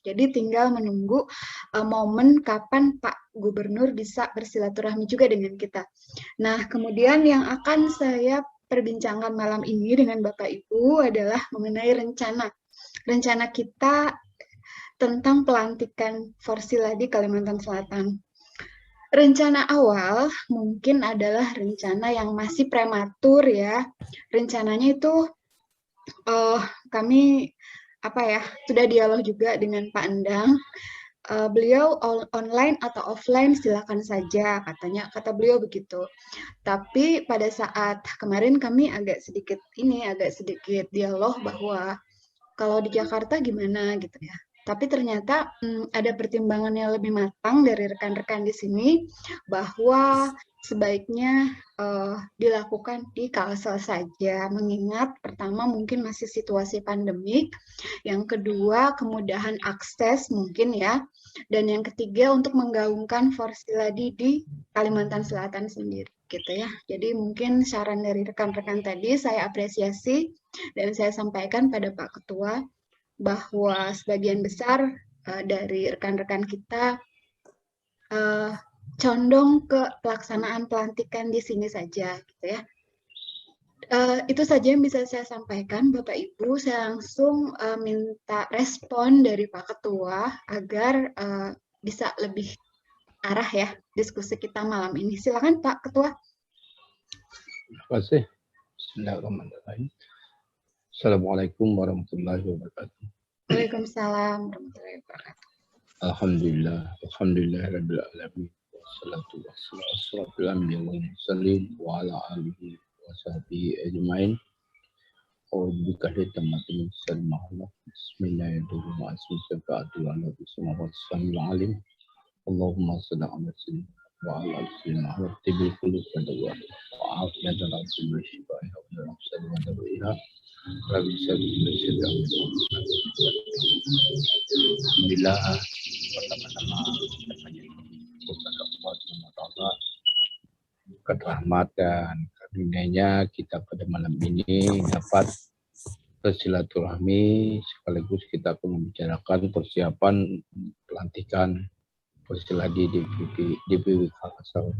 Jadi tinggal menunggu momen kapan Pak Gubernur bisa bersilaturahmi juga dengan kita. Nah, kemudian yang akan saya perbincangkan malam ini dengan Bapak Ibu adalah mengenai rencana kita tentang pelantikan Forsila di Kalimantan Selatan. Rencana awal mungkin adalah rencana yang masih prematur ya. Rencananya itu kami sudah dialog juga dengan Pak Endang. Beliau online atau offline silakan saja kata beliau begitu. Tapi pada saat kemarin kami agak sedikit dialog bahwa kalau di Jakarta gimana gitu ya. Tapi ternyata ada pertimbangan yang lebih matang dari rekan-rekan di sini bahwa sebaiknya dilakukan di Kalsel saja, mengingat pertama mungkin masih situasi pandemik, yang kedua kemudahan akses mungkin ya, dan yang ketiga untuk menggaungkan Forsiladi di Kalimantan Selatan sendiri gitu ya. Jadi mungkin saran dari rekan-rekan tadi saya apresiasi dan saya sampaikan pada Pak Ketua bahwa sebagian besar dari rekan-rekan kita condong ke pelaksanaan pelantikan di sini saja, gitu ya. Itu saja yang bisa saya sampaikan, Bapak Ibu. Saya langsung minta respon dari Pak Ketua agar bisa lebih arah ya diskusi kita malam ini. Silakan Pak Ketua. Terima kasih. Bismillahirrahmanirrahim. Assalamualaikum warahmatullahi wabarakatuh. Waalaikumsalam warahmatullahi wabarakatuh. Alhamdulillahirabbil alamin. Wassalatu wassalamu wa ala alihi wa sahbihi ajmain. Bismillahirrahmanirrahim. Bismillahirrahmanirrahim. Allahumma salli ala sayyidina wa ala ali sayyidina wa tibil qulub wa dawah wa afiyatan wa shifaa wa sallallahu alaihi wa Alhamdulillah, pertama-tama berkat rahmat dan karunia-Nya kita pada malam ini dapat bersilaturahmi sekaligus kita akan membicarakan persiapan pelantikan Forsiladi di PPW Kalsel.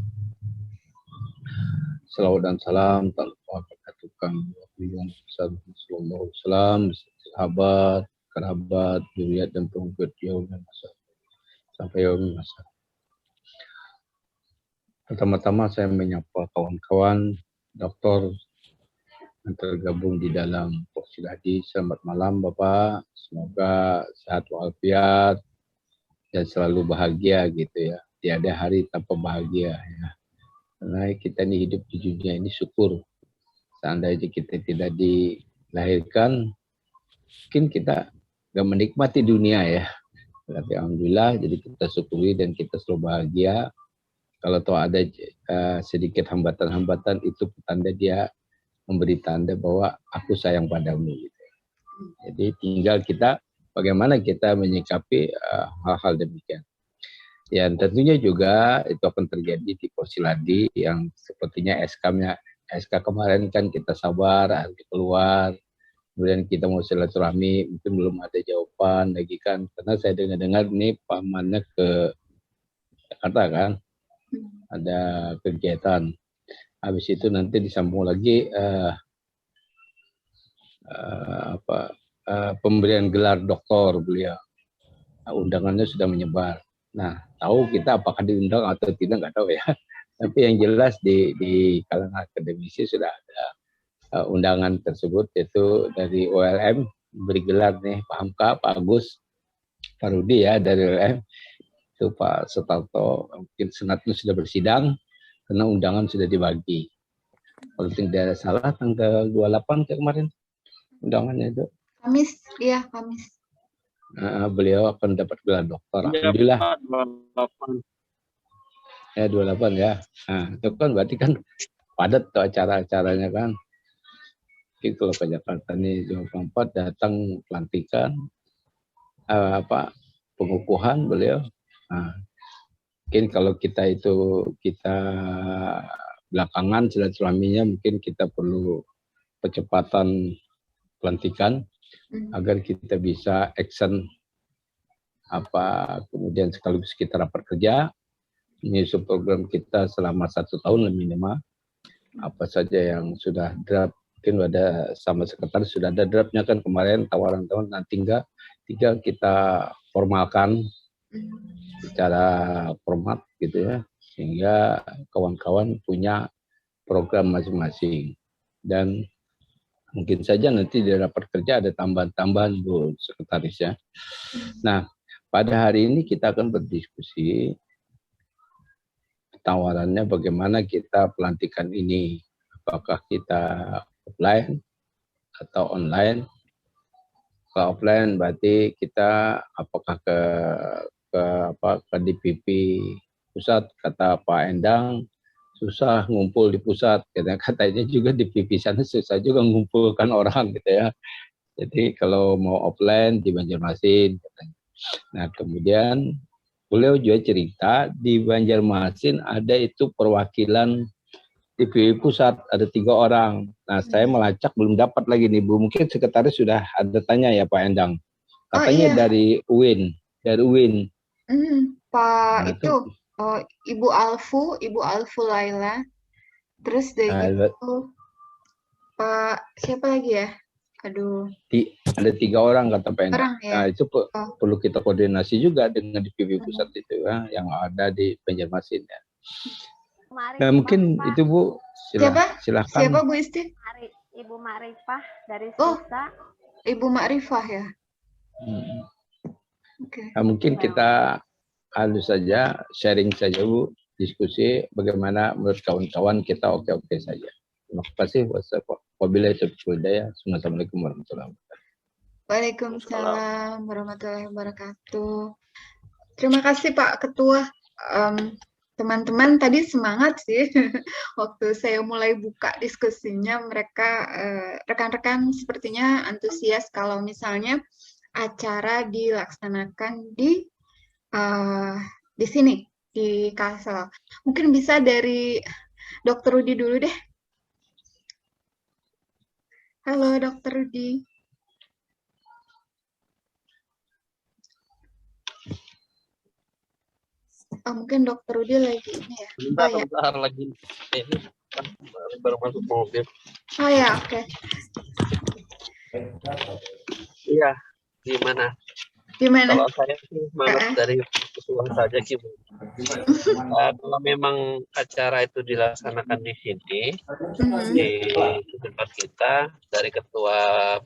Salawat dan salam tak lupa berkatukan Sallallahu Alaihi sahabat, kerabat, zuriat dan pengikut yaumil masa sampai yaumil masa. Pertama-tama saya menyapa kawan-kawan dokter yang tergabung di dalam Forsiladi. Selamat malam Bapak, semoga sehat walafiat dan selalu bahagia gitu ya. Tiada hari tanpa bahagia ya. Karena kita ini hidup di dunia ini syukur. Seandainya kita tidak dilahirkan, mungkin kita gak menikmati dunia ya. Tapi alhamdulillah, jadi kita syukuri dan kita selalu bahagia. Kalau tahu ada sedikit hambatan-hambatan, itu petanda dia memberi tanda bahwa aku sayang padamu. Gitu. Jadi tinggal kita bagaimana kita menyikapi hal-hal demikian. Ya tentunya juga itu akan terjadi di Forsiladi yang sepertinya SK kemarin kan kita sabar, nanti keluar, kemudian kita mau silaturahmi, mungkin belum ada jawaban lagi kan, karena saya dengar ini pamannya ke Jakarta kan, ada kegiatan. Habis itu nanti disambung lagi pemberian gelar doktor beliau. Undangannya sudah menyebar. Nah, tahu kita apakah diundang atau tidak nggak tahu ya. Tapi yang jelas di kalangan akademisi sudah ada undangan tersebut, yaitu dari OLM beri gelar nih Pak Hamka, Pak Agus, Pak Rudi ya dari OLM, itu Pak Setarto, mungkin senatnya sudah bersidang karena undangan sudah dibagi. Kalau tidak salah tanggal 28 kemarin undangannya itu. Kamis, iya Kamis. Beliau akan dapat gelar doktor. Alhamdulillah. 28. Ya 28 ya. Nah, itu kan berarti kan padat tuh acara-acaranya kan. Mungkin kalau ke Jakarta ini 24 datang pelantikan pengukuhan beliau. Nah, mungkin kalau kita belakangan silaturahminya mungkin kita perlu percepatan pelantikan agar kita bisa action kemudian sekaligus kita rapat kerja, menyusun program kita selama 1 tahun minimal, apa saja yang sudah draft, mungkin ada sama sekretaris sudah ada draftnya kan kemarin tawaran-tawaran, nah tinggal kita formalkan secara format gitu ya, sehingga kawan-kawan punya program masing-masing. Dan mungkin saja nanti di rapat kerja ada tambahan-tambahan Bu Sekretaris ya. Nah, pada hari ini kita akan berdiskusi tawarannya bagaimana kita pelantikan ini. Apakah kita offline atau online? Kalau offline berarti kita apakah ke DPP pusat, kata Pak Endang susah ngumpul di pusat, katanya juga di DPP sana susah juga ngumpulkan orang gitu ya. Jadi kalau mau offline di Banjarmasin katanya. Nah kemudian beliau juga cerita di Banjarmasin ada itu perwakilan DPP pusat, ada 3 orang. Nah saya melacak belum dapat lagi nih Bu, mungkin sekretaris sudah ada tanya ya Pak Endang. Katanya dari UIN, Pak nah, itu Ibu Alfu Laila. Terus dari gitu Pak siapa lagi ya? Aduh. Ada 3 orang kata Pak Endang. Ya? Nah itu perlu kita koordinasi juga dengan DPP pusat itu ya, yang ada di Banjarmasin ya. Nah mungkin itu Bu, silahkan. Siapa Bu Isti? Ibu Makrifah dari Susa. Ibu Makrifah ya. Nah, mungkin kita saja sharing saja Bu, diskusi bagaimana menurut kawan-kawan kita oke-oke saja. Terima kasih. Wabillahi taufiq wal hidayah. Assalamualaikum warahmatullahi wabarakatuh. Waalaikumsalam warahmatullahi wabarakatuh. Terima kasih Pak Ketua. Teman-teman tadi semangat sih waktu saya mulai buka diskusinya, mereka rekan-rekan sepertinya antusias kalau misalnya acara dilaksanakan di sini di Kalsel. Mungkin bisa dari Dr. Rudi dulu deh. Halo Dr. Rudi. Mungkin Dr. Rudi lagi ini ya. Bentar lagi. Ini baru masuk mobil. Oh ya, oke. Iya, gimana? Kalau saya sih malas dari usulan saja gimana. Kalau memang acara itu dilaksanakan di sini, di tempat kita, dari ketua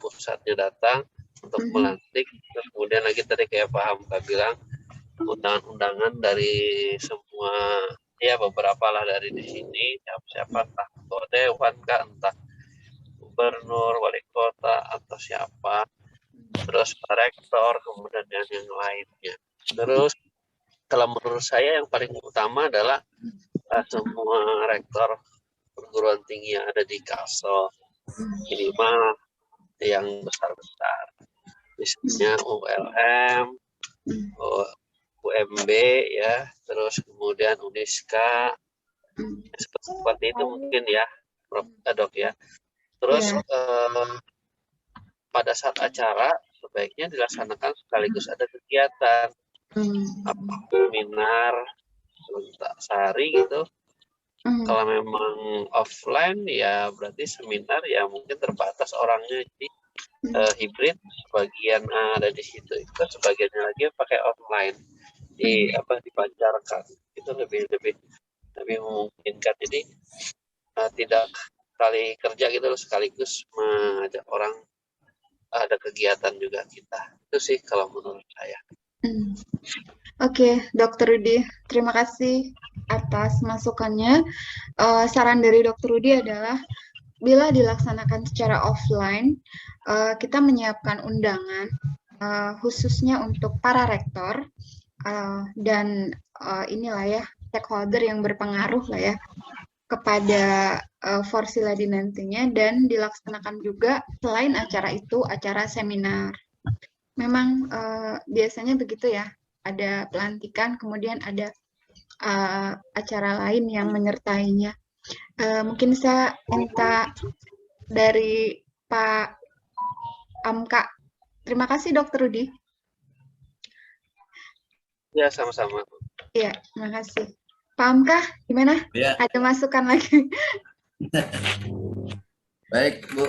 pusatnya datang untuk melantik, kemudian lagi tadi kayak Pak Hamka bilang, undangan-undangan dari semua, ya beberapa lah dari di sini, siapa entah ketua dewan kah, entah gubernur, wali kota atau siapa, terus rektor, kemudian yang lainnya. Terus kalau menurut saya yang paling utama adalah semua rektor perguruan tinggi yang ada di Kalsel, minimal yang besar-besar, misalnya ULM, UMB ya, terus kemudian Uniska, seperti itu mungkin ya, Prof. Dok ya. Terus pada saat acara sebaiknya dilaksanakan sekaligus ada kegiatan, seminar, sehari gitu. Kalau memang offline ya berarti seminar ya mungkin terbatas orangnya, jadi hibrid, sebagian ada di situ, itu sebagiannya lagi pakai online. Dipancarkan itu lebih memungkinkan, jadi tidak kali kerja gitu sekaligus mengajak orang ada kegiatan juga kita. Itu sih kalau menurut saya. Oke, Dr. Rudi, terima kasih atas masukannya. Saran dari Dr. Rudi adalah bila dilaksanakan secara offline, kita menyiapkan undangan khususnya untuk para rektor dan inilah ya stakeholder yang berpengaruh lah ya kepada Forsiladi nantinya, dan dilaksanakan juga selain acara itu acara seminar. Memang biasanya begitu ya, ada pelantikan kemudian ada acara lain yang menyertainya. Mungkin saya minta dari Pak Amka. Terima kasih Dr. Rudi. Ya, sama-sama. Iya, terima kasih. Pak Amka, gimana? Ya. Ada masukan lagi? Baik, Bu.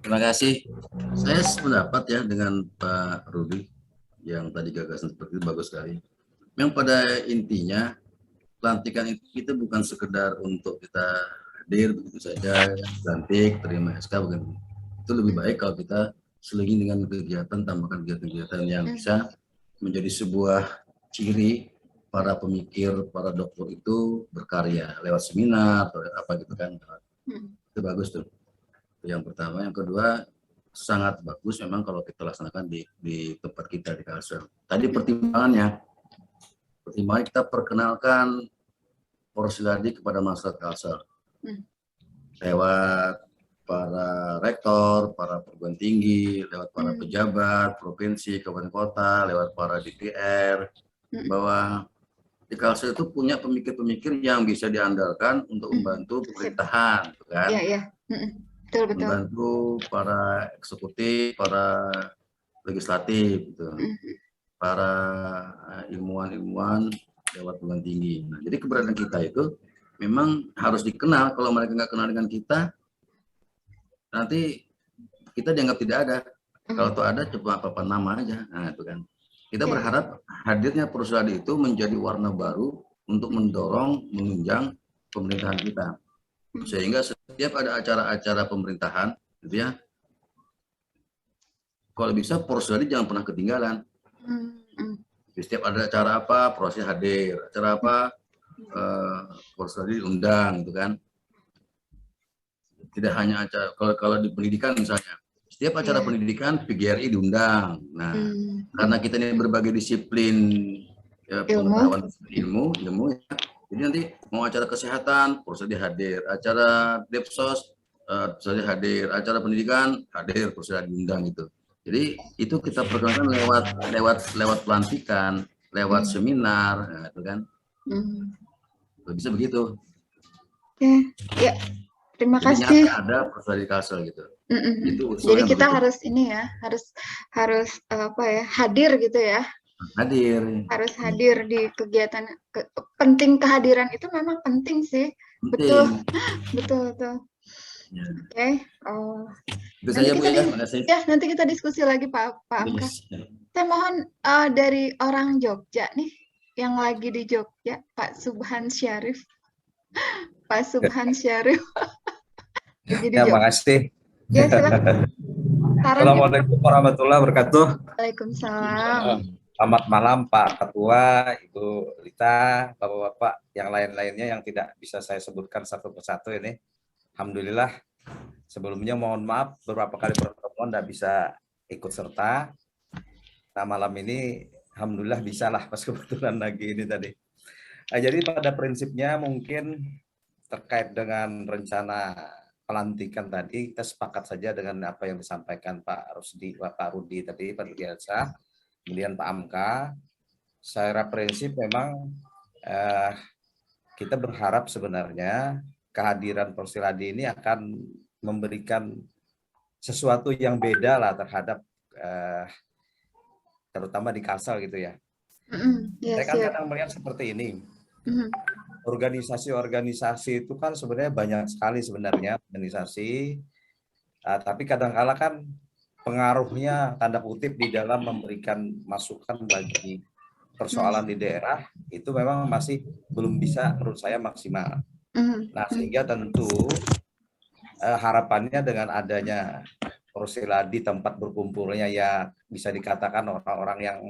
Terima kasih. Saya sependapat ya dengan Pak Rudi yang tadi gagasan seperti itu bagus sekali. Memang pada intinya pelantikan itu bukan sekedar untuk kita hadir begitu saja, lantik, terima SK, bukan. Itu lebih baik kalau kita selingi dengan kegiatan, tambahkan kegiatan-kegiatan yang bisa menjadi sebuah ciri para pemikir, para dokter itu berkarya lewat seminar atau apa gitu kan. Itu bagus tuh. Yang pertama, yang kedua sangat bagus memang kalau kita laksanakan di tempat kita di Kalsel. Tadi pertimbangan kita perkenalkan Porsiladi kepada masyarakat Kalsel lewat para rektor, para perguruan tinggi, lewat para pejabat provinsi, kabupaten kota, lewat para DPR, bahwa di Kalsel itu punya pemikir-pemikir yang bisa diandalkan untuk membantu pemerintahan, kan? Iya. Betul. Membantu para eksekutif, para legislatif, gitu. Para ilmuwan-ilmuwan lewat perguruan tinggi. Nah, jadi keberadaan kita itu memang harus dikenal. Kalau mereka nggak kenal dengan kita, nanti kita dianggap tidak ada. Kalau itu ada, cuma papan nama aja. Nah, itu kan. Kita berharap hadirnya Porsiladi itu menjadi warna baru untuk mendorong, menunjang pemerintahan kita. Sehingga setiap ada acara-acara pemerintahan, gitu ya, kalau bisa Porsiladi jangan pernah ketinggalan. Setiap ada acara apa, proses hadir. Acara apa, Porsiladi diundang, gitu kan. Tidak hanya acara, kalau di pendidikan misalnya, setiap acara pendidikan PGRI diundang. Nah, karena kita ini berbagai disiplin pengetahuan ilmu ya. Jadi nanti mau acara kesehatan, Porsiladi hadir. Acara Depsos, Porsiladi hadir. Acara pendidikan hadir, Porsiladi diundang gitu. Jadi itu kita perkenalkan lewat pelantikan, lewat seminar, nah, itu kan. Bisa begitu. Oke, ya. Terima kasih. Jadi ada Porsiladi Kalsel gitu. Jadi kita harus ini ya, harus apa ya, hadir gitu ya. Harus hadir di kegiatan. Penting kehadiran itu memang penting sih. Penting. Betul. Ya. Oke. Itu saja Bu ya, terima kasih. Ya, nanti kita diskusi lagi Pak Amka. Saya mohon dari orang Jogja nih, yang lagi di Jogja, Pak Subhan Syarif. Pak Subhan Syarif. Ya, makasih. Ya, silakan. Assalamualaikum warahmatullahi wabarakatuh. Waalaikumsalam. Selamat malam Pak Ketua, Ibu Lita, Bapak-Bapak yang lain-lainnya yang tidak bisa saya sebutkan satu persatu ini. Alhamdulillah, sebelumnya mohon maaf beberapa kali pertemuan tidak bisa ikut serta. Nah, malam ini alhamdulillah bisa lah pas kebetulan lagi ini tadi. Nah, jadi pada prinsipnya mungkin terkait dengan rencana pelantikan tadi, kita sepakat saja dengan apa yang disampaikan Pak Rudi tadi, Pak Biasa, kemudian Pak Amka. Secara prinsip memang kita berharap sebenarnya kehadiran Porsiladi ini akan memberikan sesuatu yang beda lah terhadap terutama di Kalsel gitu ya. Saya kan kadang melihat seperti ini. Organisasi-organisasi itu kan sebenarnya banyak sekali sebenarnya organisasi, tapi kadang-kala kan pengaruhnya tanda kutip di dalam memberikan masukan bagi persoalan di daerah itu memang masih belum bisa menurut saya maksimal. Nah, sehingga tentu harapannya dengan adanya Porsiladi tempat berkumpulnya ya bisa dikatakan orang-orang yang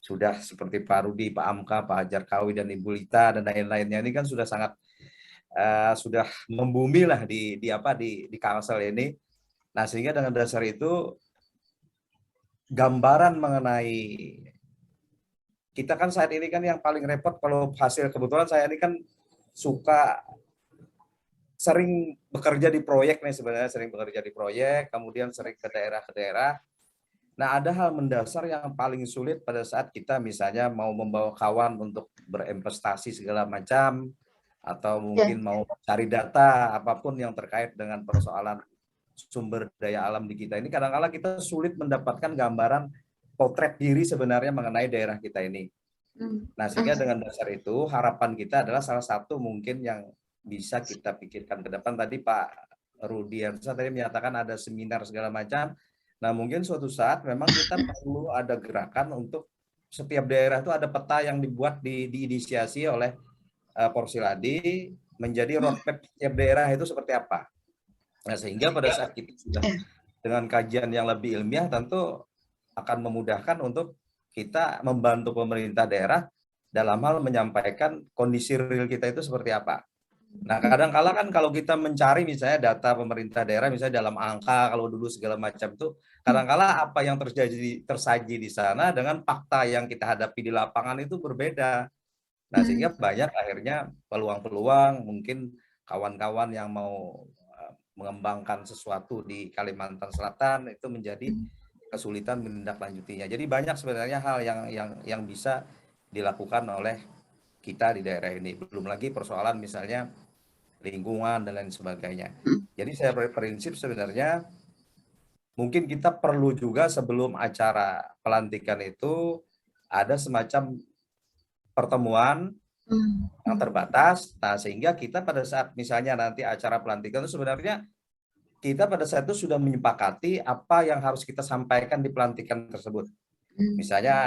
sudah seperti Pak Rudi, Pak Amka, Pak Hajar Kawi dan Ibu Lita dan lain-lainnya ini kan sudah sangat sudah membumi lah di Kalsel ini. Nah, sehingga dengan dasar itu gambaran mengenai kita kan saat ini kan yang paling repot kalau hasil kebetulan saya ini kan suka sering bekerja di proyek nih sebenarnya, sering bekerja di proyek, kemudian sering ke daerah. Nah, ada hal mendasar yang paling sulit pada saat kita misalnya mau membawa kawan untuk berinvestasi segala macam, atau mungkin mau cari data, apapun yang terkait dengan persoalan sumber daya alam di kita ini, kadang-kadang kita sulit mendapatkan gambaran potret diri sebenarnya mengenai daerah kita ini. Nah, sehingga dengan dasar itu harapan kita adalah salah satu mungkin yang bisa kita pikirkan ke depan. Tadi Pak Rudiansa tadi menyatakan ada seminar segala macam. Nah, mungkin suatu saat memang kita perlu ada gerakan untuk setiap daerah itu ada peta yang dibuat diinisiasi oleh Porsiladi menjadi roadmap setiap daerah itu seperti apa. Nah, sehingga pada saat kita sudah dengan kajian yang lebih ilmiah tentu akan memudahkan untuk kita membantu pemerintah daerah dalam hal menyampaikan kondisi real kita itu seperti apa. Nah, kadang-kala kan kalau kita mencari misalnya data pemerintah daerah, misalnya dalam angka, kalau dulu segala macam itu, kadang-kala apa yang tersaji di sana dengan fakta yang kita hadapi di lapangan itu berbeda. Nah, sehingga banyak akhirnya peluang-peluang, mungkin kawan-kawan yang mau mengembangkan sesuatu di Kalimantan Selatan itu menjadi kesulitan menindaklanjutinya. Jadi banyak sebenarnya hal yang bisa dilakukan oleh kita di daerah ini. Belum lagi persoalan misalnya lingkungan dan lain sebagainya. Jadi saya berprinsip sebenarnya mungkin kita perlu juga sebelum acara pelantikan itu ada semacam pertemuan yang terbatas. Nah, sehingga kita pada saat misalnya nanti acara pelantikan itu sebenarnya kita pada saat itu sudah menyepakati apa yang harus kita sampaikan di pelantikan tersebut. Misalnya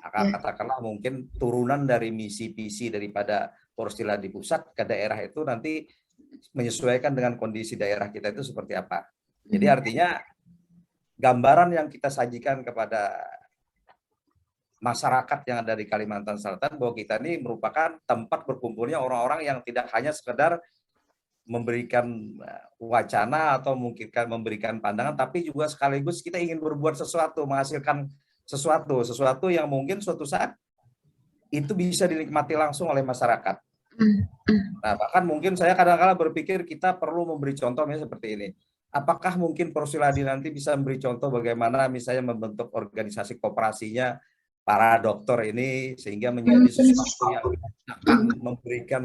katakanlah mungkin turunan dari misi visi daripada Porstila di pusat ke daerah itu nanti menyesuaikan dengan kondisi daerah kita itu seperti apa. Jadi artinya gambaran yang kita sajikan kepada masyarakat yang ada di Kalimantan Selatan bahwa kita ini merupakan tempat berkumpulnya orang-orang yang tidak hanya sekedar memberikan wacana atau mungkin memberikan pandangan, tapi juga sekaligus kita ingin berbuat sesuatu, menghasilkan sesuatu yang mungkin suatu saat itu bisa dinikmati langsung oleh masyarakat. Nah, bahkan mungkin saya kadang-kadang berpikir kita perlu memberi contoh misalnya seperti ini. Apakah mungkin Porsiladi nanti bisa memberi contoh bagaimana misalnya membentuk organisasi kooperasinya para dokter ini sehingga menjadi sesuatu yang akan memberikan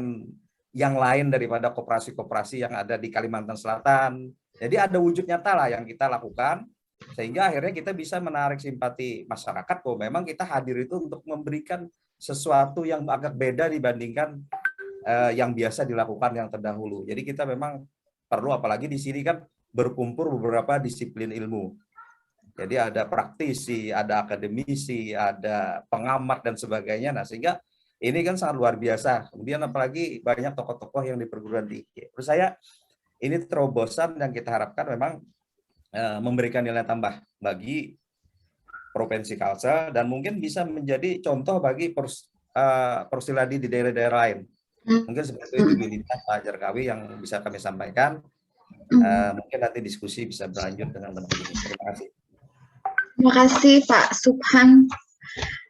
yang lain daripada koperasi-koperasi yang ada di Kalimantan Selatan. Jadi ada wujud nyata lah yang kita lakukan, sehingga akhirnya kita bisa menarik simpati masyarakat bahwa memang kita hadir itu untuk memberikan sesuatu yang agak beda dibandingkan yang biasa dilakukan yang terdahulu. Jadi kita memang perlu, apalagi di sini kan berkumpul beberapa disiplin ilmu. Jadi ada praktisi, ada akademisi, ada pengamat dan sebagainya. Nah, sehingga ini kan sangat luar biasa. Kemudian apalagi banyak tokoh-tokoh yang di perguruan tinggi. Menurut saya ini terobosan yang kita harapkan memang memberikan nilai tambah bagi Provinsi Kalsel dan mungkin bisa menjadi contoh bagi Porsiladi di daerah-daerah lain. Mungkin seperti itu Pak Jarkawi yang bisa kami sampaikan. Mungkin nanti diskusi bisa berlanjut dengan teman-teman. Terima kasih. Terima kasih Pak Subhan.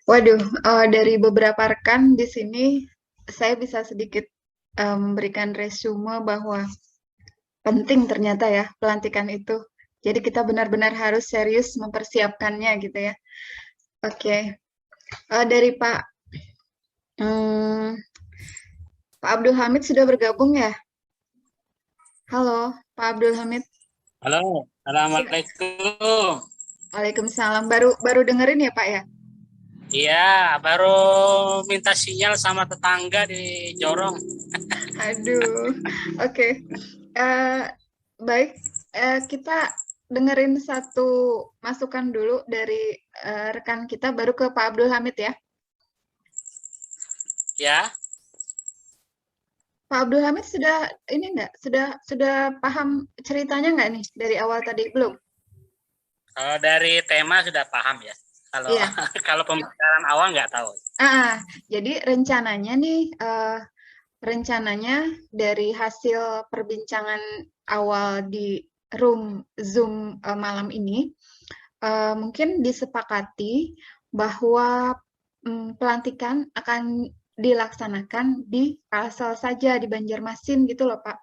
Waduh, dari beberapa rekan di sini, saya bisa sedikit memberikan resume bahwa penting ternyata ya pelantikan itu. Jadi kita benar-benar harus serius mempersiapkannya gitu ya. Oke, dari Pak Abdul Hamid sudah bergabung ya? Halo, Pak Abdul Hamid. Halo, Assalamualaikum. Waalaikumsalam. Baru dengerin ya Pak ya? Iya, baru minta sinyal sama tetangga di Jorong. Aduh, oke. Baik, kita dengerin satu masukan dulu dari rekan kita, baru ke Pak Abdul Hamid ya. Ya. Pak Abdul Hamid sudah ini enggak? Sudah paham ceritanya enggak nih dari awal tadi? Belum? Kalau dari tema sudah paham ya. Kalau iya. Kalau pembicaraan awal nggak tahu. Jadi rencananya nih, rencananya dari hasil perbincangan awal di room Zoom malam ini, mungkin disepakati bahwa pelantikan akan dilaksanakan di Kalsel saja, di Banjarmasin gitu loh Pak.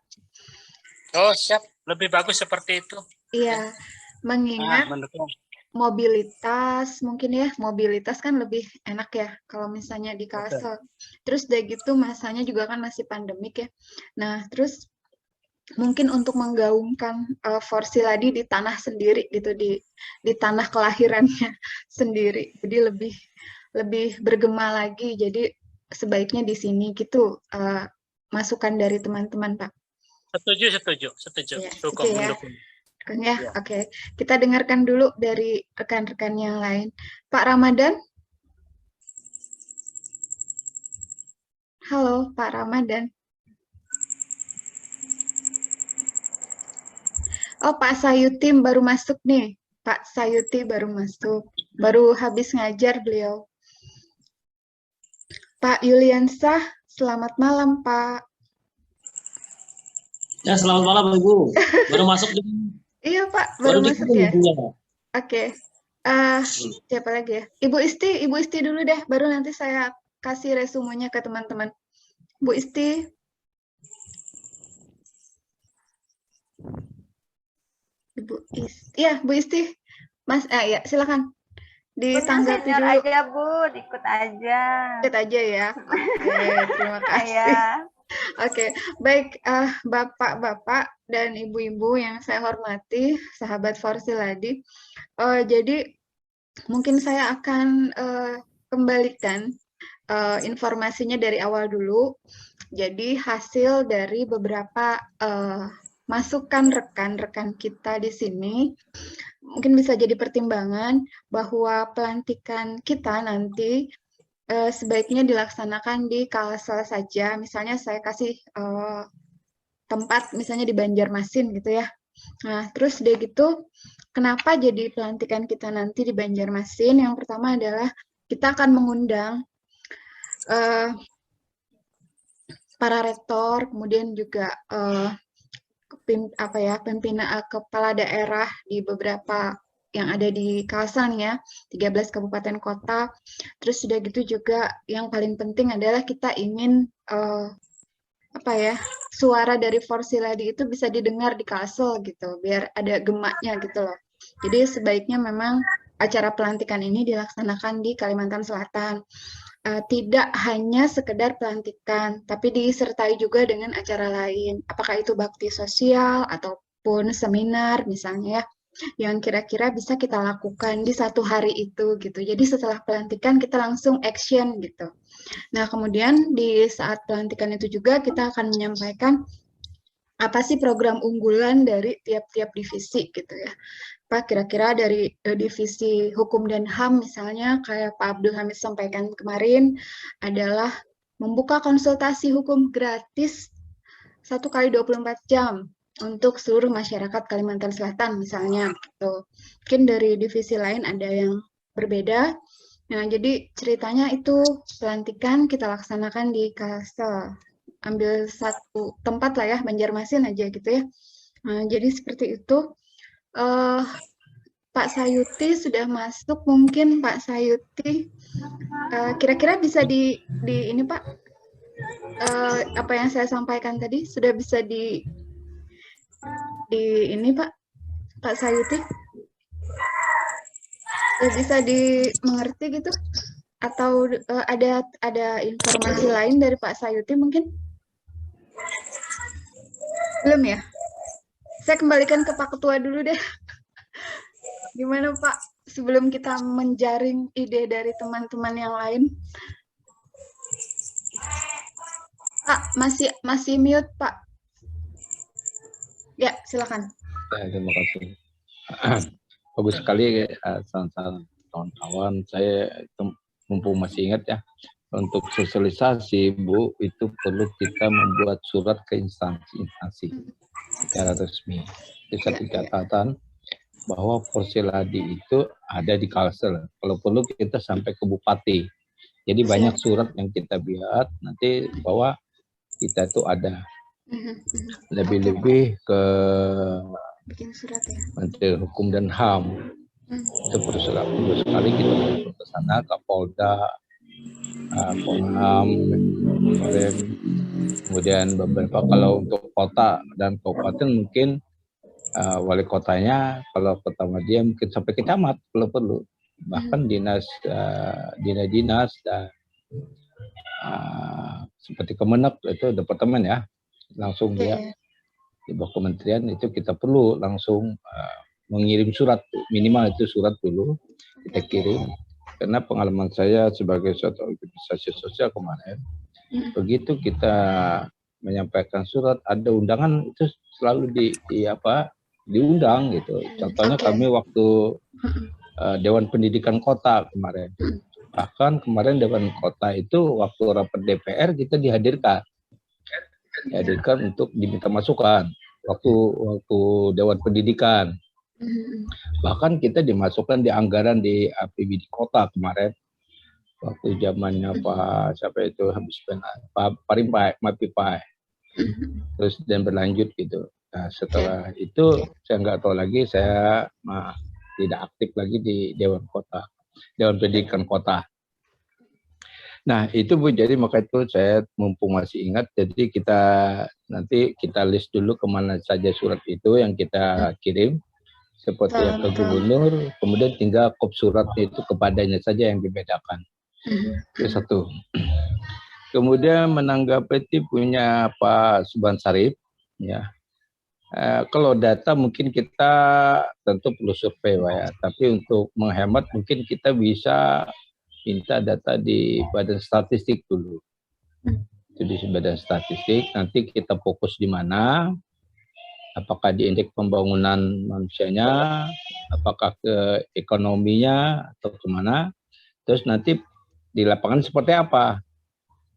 Oh siap, lebih bagus seperti itu. Iya, mengingat mobilitas mungkin ya, mobilitas kan lebih enak ya kalau misalnya di Kalsel. Terus udah gitu masanya juga kan masih pandemik ya. Nah terus mungkin untuk menggaungkan Porsiladi di tanah sendiri gitu, di tanah kelahirannya sendiri. Jadi lebih bergema lagi. Jadi sebaiknya di sini gitu, masukan dari teman-teman, Pak. Setuju. Ya, Dukung, ya. mendukung. Ya, oke. Kita dengarkan dulu dari rekan-rekan yang lain. Pak Ramadan. Halo, Pak Ramadan. Oh, Pak Sayuti baru masuk nih. Pak Sayuti baru masuk. Baru habis ngajar beliau. Pak Yuliansah, selamat malam, Pak. Ya, selamat malam, Ibu. Baru masuk. Iya, Pak. Baru masuk ya? Oke. Siapa lagi ya? Ibu Isti dulu deh. Baru nanti saya kasih resumenya ke teman-teman. Bu Isti. Iya, Bu Isti. Mas, ya silakan. Ditanggapi dulu. Aja, Bu. Ikut aja. Ikut aja ya. Oke, terima kasih. Oke, baik Bapak-bapak dan Ibu-ibu yang saya hormati, sahabat Forsiladi. Jadi mungkin saya akan kembalikan informasinya dari awal dulu. Jadi hasil dari beberapa masukan rekan-rekan kita di sini mungkin bisa jadi pertimbangan bahwa pelantikan kita nanti sebaiknya dilaksanakan di Kalsel saja. Misalnya saya kasih tempat misalnya di Banjarmasin gitu ya. Nah, terus dia gitu, kenapa jadi pelantikan kita nanti di Banjarmasin? Yang pertama adalah kita akan mengundang para rektor, kemudian juga pimpinan kepala daerah di beberapa yang ada di Kalsel ya, 13 kabupaten kota. Terus sudah gitu juga yang paling penting adalah kita ingin suara dari Forsiladi itu bisa didengar di Kalsel gitu, biar ada gemaknya gitu loh. Jadi sebaiknya memang acara pelantikan ini dilaksanakan di Kalimantan Selatan. Tidak hanya sekedar pelantikan, tapi disertai juga dengan acara lain. Apakah itu bakti sosial ataupun seminar misalnya ya, yang kira-kira bisa kita lakukan di satu hari itu gitu. Jadi setelah pelantikan kita langsung action gitu. Nah, kemudian di saat pelantikan itu juga kita akan menyampaikan apa sih program unggulan dari tiap-tiap divisi gitu ya. Pak, kira-kira dari divisi hukum dan HAM misalnya kayak Pak Abdul Hamid sampaikan kemarin adalah membuka konsultasi hukum gratis 1 kali 24 jam untuk seluruh masyarakat Kalimantan Selatan misalnya gitu. Mungkin dari divisi lain ada yang berbeda. Nah, jadi ceritanya itu pelantikan kita laksanakan di Kalsel. Ambil satu tempat lah ya, Banjarmasin aja gitu ya. Nah, jadi seperti itu. Pak Sayuti sudah masuk, mungkin Pak Sayuti kira-kira bisa di ini Pak, apa yang saya sampaikan tadi sudah bisa di ini Pak Sayuti bisa dimengerti gitu, atau ada informasi lain dari Pak Sayuti mungkin? Belum ya? Saya kembalikan ke Pak Ketua dulu deh. Gimana Pak, sebelum kita menjaring ide dari teman-teman yang lain? Pak, masih mute Pak. Ya, silakan. Terima kasih. Bagus sekali kawan-kawan. Saya mumpung masih ingat ya, untuk sosialisasi Bu, itu perlu kita membuat surat ke instansi secara resmi. Itu satu catatan bahwa Forsiladi itu ada di Kalsel. Kalau perlu kita sampai ke Bupati. Jadi banyak surat yang kita buat nanti bahwa kita itu ada. Lebih-lebih ke bikin surat ya. Menteri Hukum dan HAM. Itu perlu sekali kita masuk ke sana, Kapolda, Polham, kemudian beberapa kalau untuk kota dan kabupaten mungkin wali kotanya, kalau kota Madia mungkin sampai ke camat kalau perlu, bahkan dinas dan seperti Kemenak itu departemen ya, langsung dia di bawah kementerian itu kita perlu langsung mengirim surat, minimal itu surat dulu kita kirim Karena pengalaman saya sebagai suatu organisasi sosial kemarin, begitu kita menyampaikan surat, ada undangan itu selalu diundang gitu. Contohnya kami waktu Dewan Pendidikan Kota kemarin. Bahkan kemarin Dewan Kota itu waktu rapat DPR kita dihadirkan untuk diminta masukan waktu Dewan Pendidikan. Bahkan kita dimasukkan di anggaran di APBD kota kemarin waktu zamannya siapa itu habis Pak Mapipai, terus dan berlanjut gitu. Nah setelah itu saya nggak tahu lagi, saya tidak aktif lagi di Dewan Pendidikan Kota. Nah itu Bu, jadi maka itu saya mumpung masih ingat, jadi nanti kita list dulu kemana saja surat itu yang kita kirim. Seperti yang ke gubernur, kemudian tinggal kop suratnya itu kepadanya saja yang dibedakan. Itu satu. Kemudian menanggapi punya Pak Subhan Sarip, ya. Kalau data mungkin kita tentu perlu survei, Pak, ya. Tapi untuk menghemat mungkin kita bisa minta data di Badan Statistik dulu. Jadi di Badan Statistik nanti kita fokus di mana. Apakah di indeks pembangunan manusianya, apakah ke ekonominya, atau kemana. Terus nanti di lapangan seperti apa.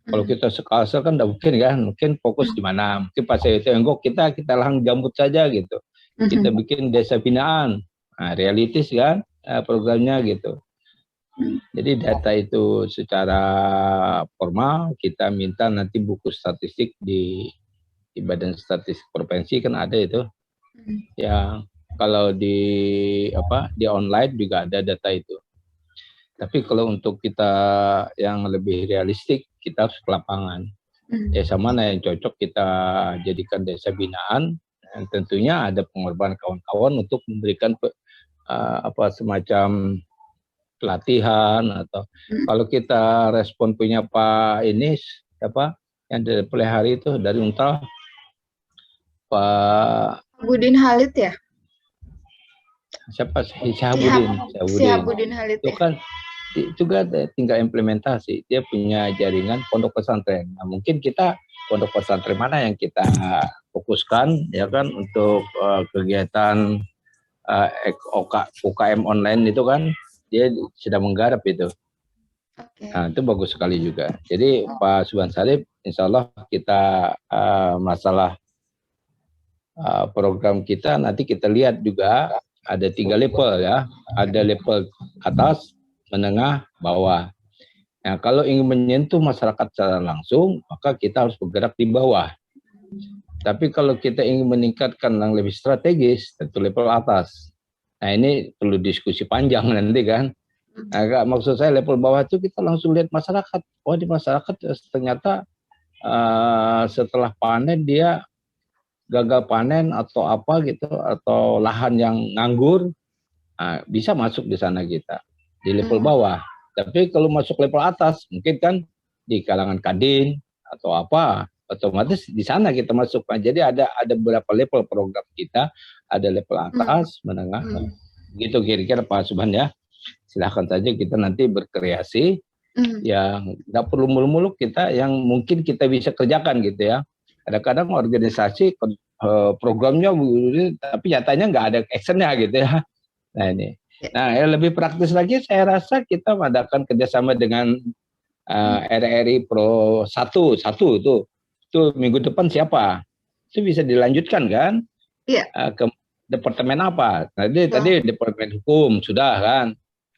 Kalau kita sekasar kan tidak mungkin kan, mungkin fokus di mana. Mungkin pas itu enggak kita langsung jambut saja gitu. Kita bikin desa binaan, realistis kan programnya gitu. Jadi data itu secara formal kita minta nanti buku statistik di Badan Statistik Provinsi kan ada itu. Ya kalau di online juga ada data itu. Tapi kalau untuk kita yang lebih realistik kita harus ke lapangan. Desa mana yang cocok kita jadikan desa binaan. Dan tentunya ada pengorbanan kawan-kawan untuk memberikan semacam pelatihan atau kalau kita respon punya Pak ini yang dari pelihari itu dari Untal, Pak Budin Halid ya? Siapa? Syahabudin Halid itu ya? kan juga tinggal implementasi. Dia punya jaringan pondok pesantren. Nah, mungkin kita pondok pesantren mana yang kita fokuskan ya kan untuk kegiatan UKM online itu kan dia sedang menggarap itu. Nah, itu bagus sekali juga. Jadi Pak Subhan Sarip, insya Allah kita masalah program kita nanti kita lihat juga ada 3 level ya. Ada level atas, menengah, bawah. Nah, kalau ingin menyentuh masyarakat secara langsung, maka kita harus bergerak di bawah. Tapi kalau kita ingin meningkatkan yang lebih strategis, tentu level atas. Nah, ini perlu diskusi panjang nanti kan. Nah, maksud saya level bawah itu kita langsung lihat masyarakat. Oh, di masyarakat ternyata setelah panen dia gagal panen atau apa gitu, atau lahan yang nganggur, bisa masuk di sana kita di level bawah. Tapi kalau masuk level atas, mungkin kan di kalangan kadin atau apa, otomatis di sana kita masuk. Jadi ada beberapa level program kita, ada level atas, menengah, gitu kira-kira Pak Subhan ya. Silahkan saja kita nanti berkreasi, yang nggak perlu mulu-mulu kita yang mungkin kita bisa kerjakan gitu ya. Kadang-kadang organisasi programnya, tapi nyatanya nggak ada actionnya gitu ya. Nah ini. Nah, yang lebih praktis lagi saya rasa kita mengadakan kerjasama dengan RRI Pro 1 itu minggu depan siapa? Itu bisa dilanjutkan kan? Iya. Ke departemen apa? Tadi departemen hukum sudah kan?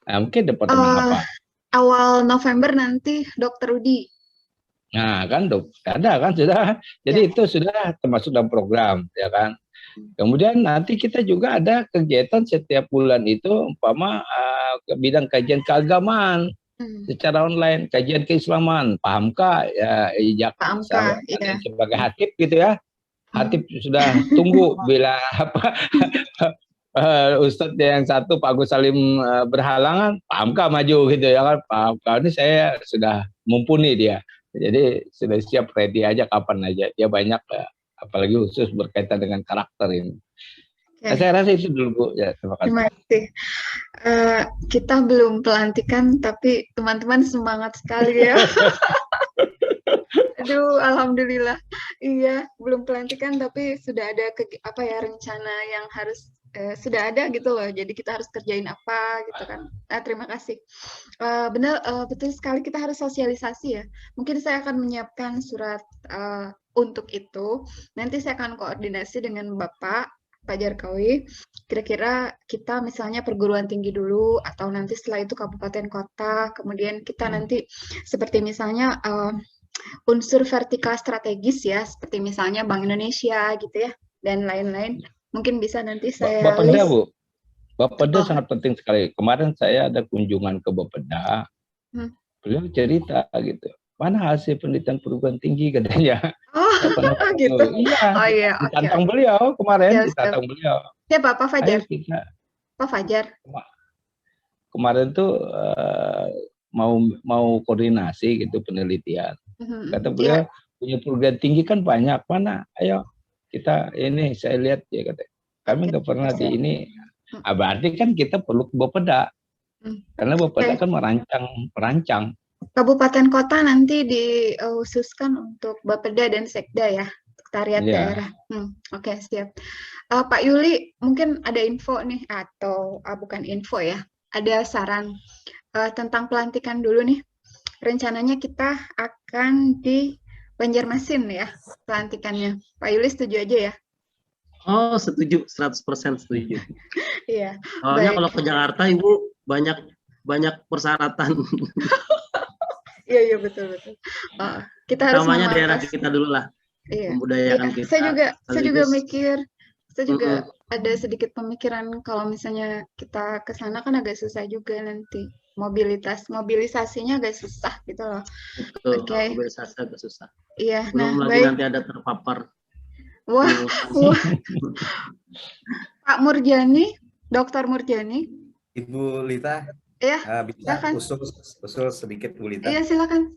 Nah, mungkin departemen apa? Awal November nanti Dr. Udi. Nah kan ada kan sudah. Jadi itu sudah termasuk dalam program ya kan? Kemudian nanti kita juga ada kegiatan setiap bulan itu umpama bidang kajian keagamaan secara online, kajian keislaman, pahamkah ya sebagai hatib gitu ya. Hatib sudah tunggu bila Ustadz yang satu Pak Agus Salim berhalangan, pahamkah maju gitu ya kan. Pahamkah ini saya sudah mumpuni dia. Jadi sudah siap ready aja kapan aja. Dia banyak apalagi khusus berkaitan dengan karakter ini. Okay. Saya rasa itu dulu Bu. Ya, terima kasih. Terima kasih. Kita belum pelantikan, tapi teman-teman semangat sekali ya. Aduh, alhamdulillah. Iya, belum pelantikan, tapi sudah ada rencana yang harus sudah ada gitu loh. Jadi kita harus kerjain apa gitu kan. Terima kasih. Benar, betul sekali, kita harus sosialisasi ya. Mungkin saya akan menyiapkan surat untuk itu. Nanti saya akan koordinasi dengan Bapak Pak Jarkawi. Kira-kira kita misalnya perguruan tinggi dulu, atau nanti setelah itu kabupaten kota, kemudian kita nanti seperti misalnya unsur vertikal strategis ya, seperti misalnya Bank Indonesia gitu ya, dan lain-lain. Mungkin bisa nanti saya Bapeda, list. Bu. Bapeda sangat penting sekali. Kemarin saya ada kunjungan ke Bapeda. Beliau cerita gitu. Mana hasil penelitian perguruan tinggi katanya. Gitu. Iya. Ditantang beliau kemarin, ditantang beliau. Siapa, Pak Fajar? Ayo kita. Pak Fajar. Kemarin tuh mau koordinasi gitu penelitian. Kata beliau punya perguruan tinggi kan banyak, mana? Ayo kita ini, saya lihat ya kata. Kami nggak pernah di ini. Berarti kan kita perlu ke Bapeda. Karena Bapeda kan merancang. Kabupaten kota nanti diususkan untuk Bapeda dan Sekda ya, sekretariat daerah. Oke, siap. Pak Yuli, mungkin ada info nih, atau bukan info ya, ada saran tentang pelantikan dulu nih. Rencananya kita akan di Banjarmasin ya pelantikannya. Pak Yuli setuju aja ya? Oh, setuju, 100% setuju. Iya. Soalnya kalau ke Jakarta Ibu banyak persyaratan. Iya betul. Kita harus namanya daerah kita dulu lah. Iya. Membudayakan kita. Saya juga mikir, saya juga ada sedikit pemikiran kalau misalnya kita ke sana kan agak susah juga nanti. Mobilisasinya agak susah gitu loh. Betul, mobilisasi agak susah. Iya, belum lagi nanti ada terpapar. Wah. Pak Murjani, Dr. Murjani. Ibu Lita, ya, bisa usul sedikit Bu Lita? Iya, silakan.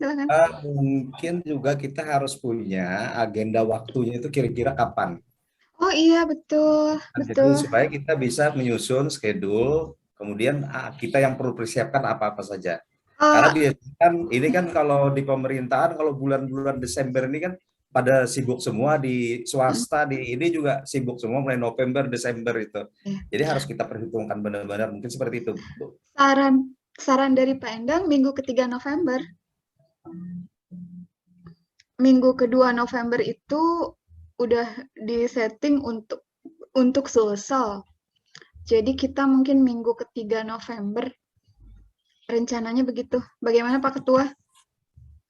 Mungkin juga kita harus punya agenda waktunya itu kira-kira kapan. Oh iya, betul. Jadi supaya kita bisa menyusun schedule, kemudian kita yang perlu persiapkan apa-apa saja. Karena biasanya kan ini kan kalau di pemerintahan, kalau bulan-bulan Desember ini kan pada sibuk semua, di swasta di ini juga sibuk semua mulai November, Desember itu. Jadi harus kita perhitungkan benar-benar, mungkin seperti itu, Bu. Saran dari Pak Endang, minggu ketiga November. Minggu kedua November itu udah disetting untuk Sulsel. Jadi kita mungkin minggu ketiga November. Rencananya begitu. Bagaimana Pak Ketua?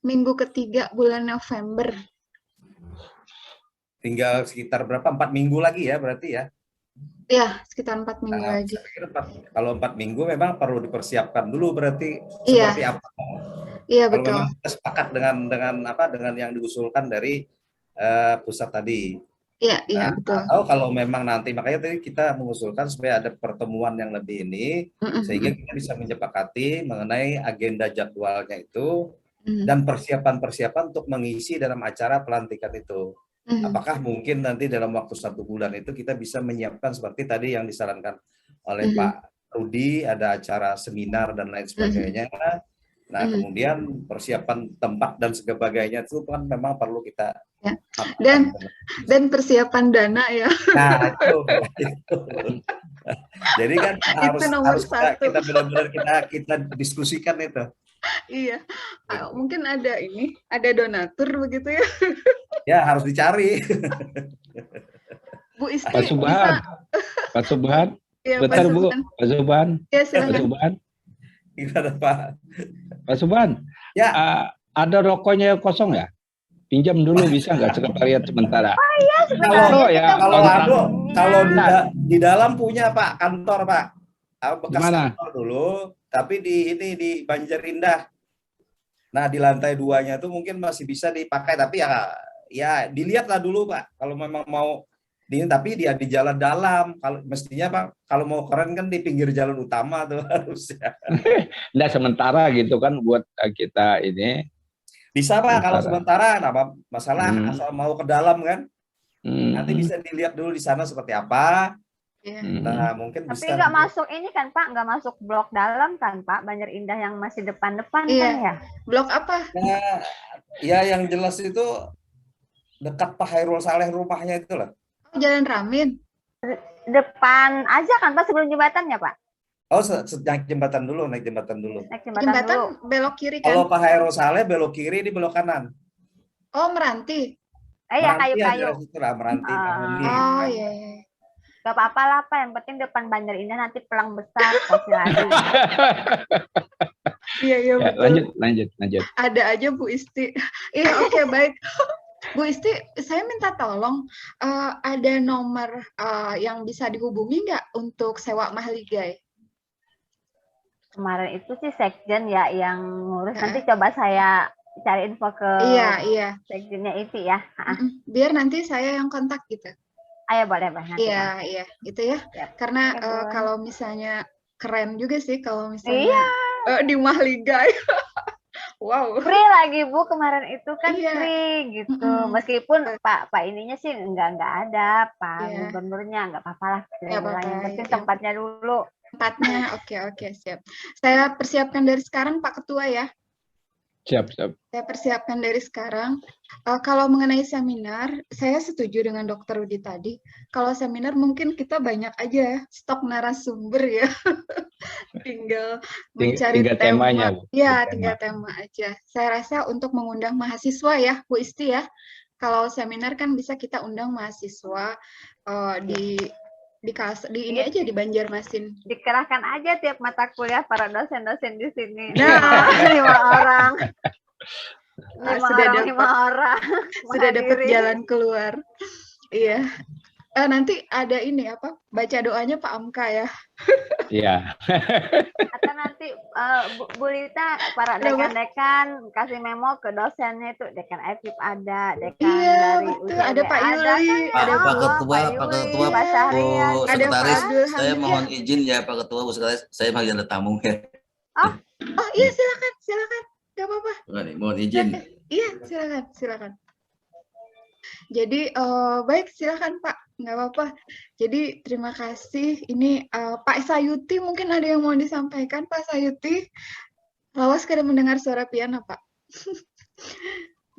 Minggu ketiga bulan November. Tinggal sekitar berapa? 4 minggu lagi ya berarti ya? Iya, sekitar 4 minggu lagi. Kalau 4 minggu memang perlu dipersiapkan dulu berarti seperti apa? Iya, kalau betul. memang kita sepakat dengan yang diusulkan dari pusat tadi. Iya, betul. Atau kalau memang nanti, makanya tadi kita mengusulkan supaya ada pertemuan yang lebih ini, sehingga kita bisa menyepakati mengenai agenda jadwalnya itu, dan persiapan-persiapan untuk mengisi dalam acara pelantikan itu. Apakah mungkin nanti dalam waktu 1 bulan itu kita bisa menyiapkan seperti tadi yang disarankan oleh Pak Rudi, ada acara seminar dan lain sebagainya. Nah, kemudian persiapan tempat dan sebagainya itu kan memang perlu kita dan persiapan dana ya. Nah, itu. Jadi kan harus kita benar-benar kita diskusikan itu. Iya. Mungkin ada donatur begitu ya. Ya, harus dicari. Bu Isti. Pak Subhan. Ya, bentar Bu, Pak Subhan. Ya, silakan. Pak Subhan. Gimana Pak? Pak Subhan, ya. Ada rokoknya yang kosong ya? Pinjam dulu bisa nggak sekretariat sementara? Kalau di dalam punya Pak, kantor Pak. Bekas kantor dulu, tapi di Banjar Indah. Nah, di lantai 2-nya itu mungkin masih bisa dipakai, tapi ya dilihatlah dulu Pak. Kalau memang mau tapi dia di jalan dalam, kalau mestinya Pak, kalau mau keren kan di pinggir jalan utama tuh harusnya. Nah, sementara gitu kan buat kita ini. Bisa Pak, kalau sementara apa masalah, asal mau ke dalam kan. Nanti bisa dilihat dulu di sana seperti apa. Iya. Nah, mungkin Tapi bisa nggak masuk ini kan Pak, nggak masuk blok dalam kan Pak, Banjar Indah yang masih depan-depan kan ya? Blok apa? Ya, yang jelas itu dekat Pak Hairul Saleh rumahnya itu lah. Jalan Ramin. Depan aja kan Pak, sebelum jembatannya Pak? Oh, naik jembatan dulu. Naik jembatan Jembatan dulu. belok kiri kan? Kalau Pak Hairul Saleh belok kiri, di belok kanan. Oh, Meranti. Ya, Meranti kayu-kayu. aja situ lah, Meranti. Oh, iya. Gak apa-apa lah Pak, yang penting depan Banjar Indah nanti pelang besar pasti lagi. Iya, Ya, betul. lanjut. Ada aja Bu Isti. Iya, oke, baik. Bu Isti, saya minta tolong, ada nomor yang bisa dihubungi nggak untuk sewa mahligai? Kemarin itu sih Sekjen ya yang ngurus. Nanti coba saya cari info ke Iya. Sekjennya itu ya. Biar nanti saya yang kontak gitu. Ayo boleh Pak. Iya, gitu ya. Karena kalau misalnya keren juga sih kalau misalnya di mahligai. Wow. Free lagi Bu, kemarin itu kan free gitu. Meskipun Pak ininya sih enggak ada, Pak Gubernurnya enggak apa-apa lah. Yang penting tempatnya dulu. Tempatnya, oke, siap. Saya persiapkan dari sekarang Pak Ketua ya. Siap. Saya persiapkan dari sekarang. Kalau mengenai seminar, saya setuju dengan Dr. Rudi tadi. Kalau seminar mungkin kita banyak aja stok narasumber ya. Tinggal mencari temanya. Ya, tinggal tema aja. Saya rasa untuk mengundang mahasiswa ya, Bu Isti ya. Kalau seminar kan bisa kita undang mahasiswa di ini aja di Banjarmasin. Dikerahkan aja tiap mata kuliah para dosen-dosen di sini. Nah, 5 orang. 5 orang. Sudah dapat jalan keluar. Iya. Nanti ada ini apa? Baca doanya Pak Amka ya. Iya. Atau nanti Bu Lita para dekan-dekan kasih memo ke dosennya itu, dekan FIP ada, dekan dari UCD ada Pak Yuli, ada Pak Ketua, Pak Syahrian, Bu Sekretaris, saya mohon izin ya Pak Ketua, Bu Sekretaris, saya panggil ada tamu ya. Oh iya silakan, nggak apa-apa. Mohon izin. Iya silakan. Jadi baik silakan Pak, nggak apa-apa. Jadi terima kasih. Ini Pak Sayuti mungkin ada yang mau disampaikan Pak Sayuti. Lawas kada mendengar suara piano Pak.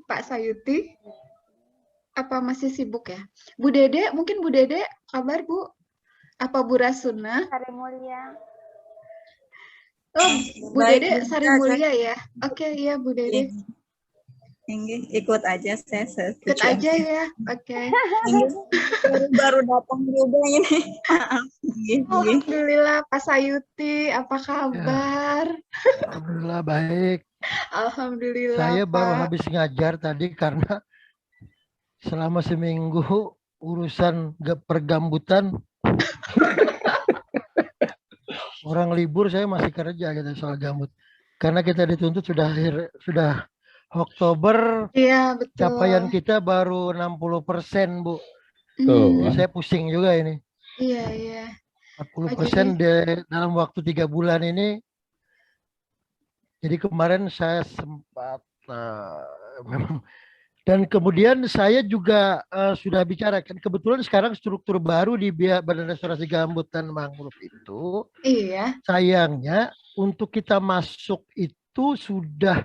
Pak Sayuti, apa masih sibuk ya? Bu Dede, mungkin Bu Dede kabar Bu? Apa Bu Rasuna? Sari Mulia. Oh, Bu Dede Sari Mulia ya. Oke, iya Bu Dede. Ikut aja saya. Ikut aja ya. Oke. Baru datang juga ini. Alhamdulillah Pak Sayuti, apa kabar? Alhamdulillah baik. Alhamdulillah. Saya baru Pak. habis ngajar tadi karena selama seminggu urusan pergambutan. Orang libur saya masih kerja gitu soal gambut. Karena kita dituntut sudah Oktober, iya, betul. Capaian kita baru 60%, Bu. Jadi saya pusing juga ini. Iya. 40% dalam waktu 3 bulan ini. Jadi kemarin saya sempat memang. Dan kemudian saya juga sudah bicarakan. Kebetulan sekarang struktur baru di Badan Restorasi Gambut dan Mangrove itu. Iya. Sayangnya untuk kita masuk itu sudah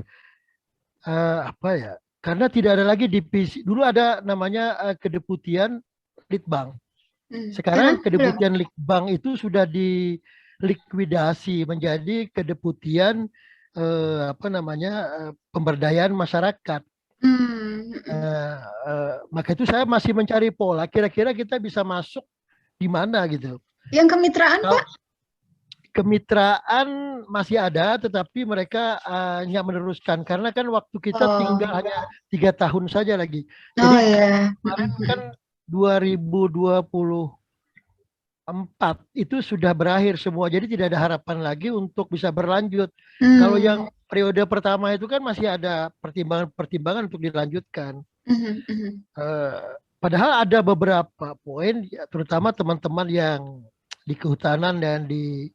karena tidak ada lagi divisi. Dulu ada namanya kedeputian Litbang. Sekarang kedeputian Litbang itu sudah dilikuidasi menjadi kedeputian pemberdayaan masyarakat. Maka itu saya masih mencari pola. Kira-kira kita bisa masuk di mana gitu. Yang kemitraan Pak? Kemitraan masih ada, tetapi mereka hanya meneruskan karena kan waktu kita tinggal hanya 3 tahun saja lagi. Jadi kemarin kan 2024 itu sudah berakhir semua, jadi tidak ada harapan lagi untuk bisa berlanjut. Kalau yang periode pertama itu kan masih ada pertimbangan untuk dilanjutkan. Padahal ada beberapa poin, terutama teman-teman yang di kehutanan dan di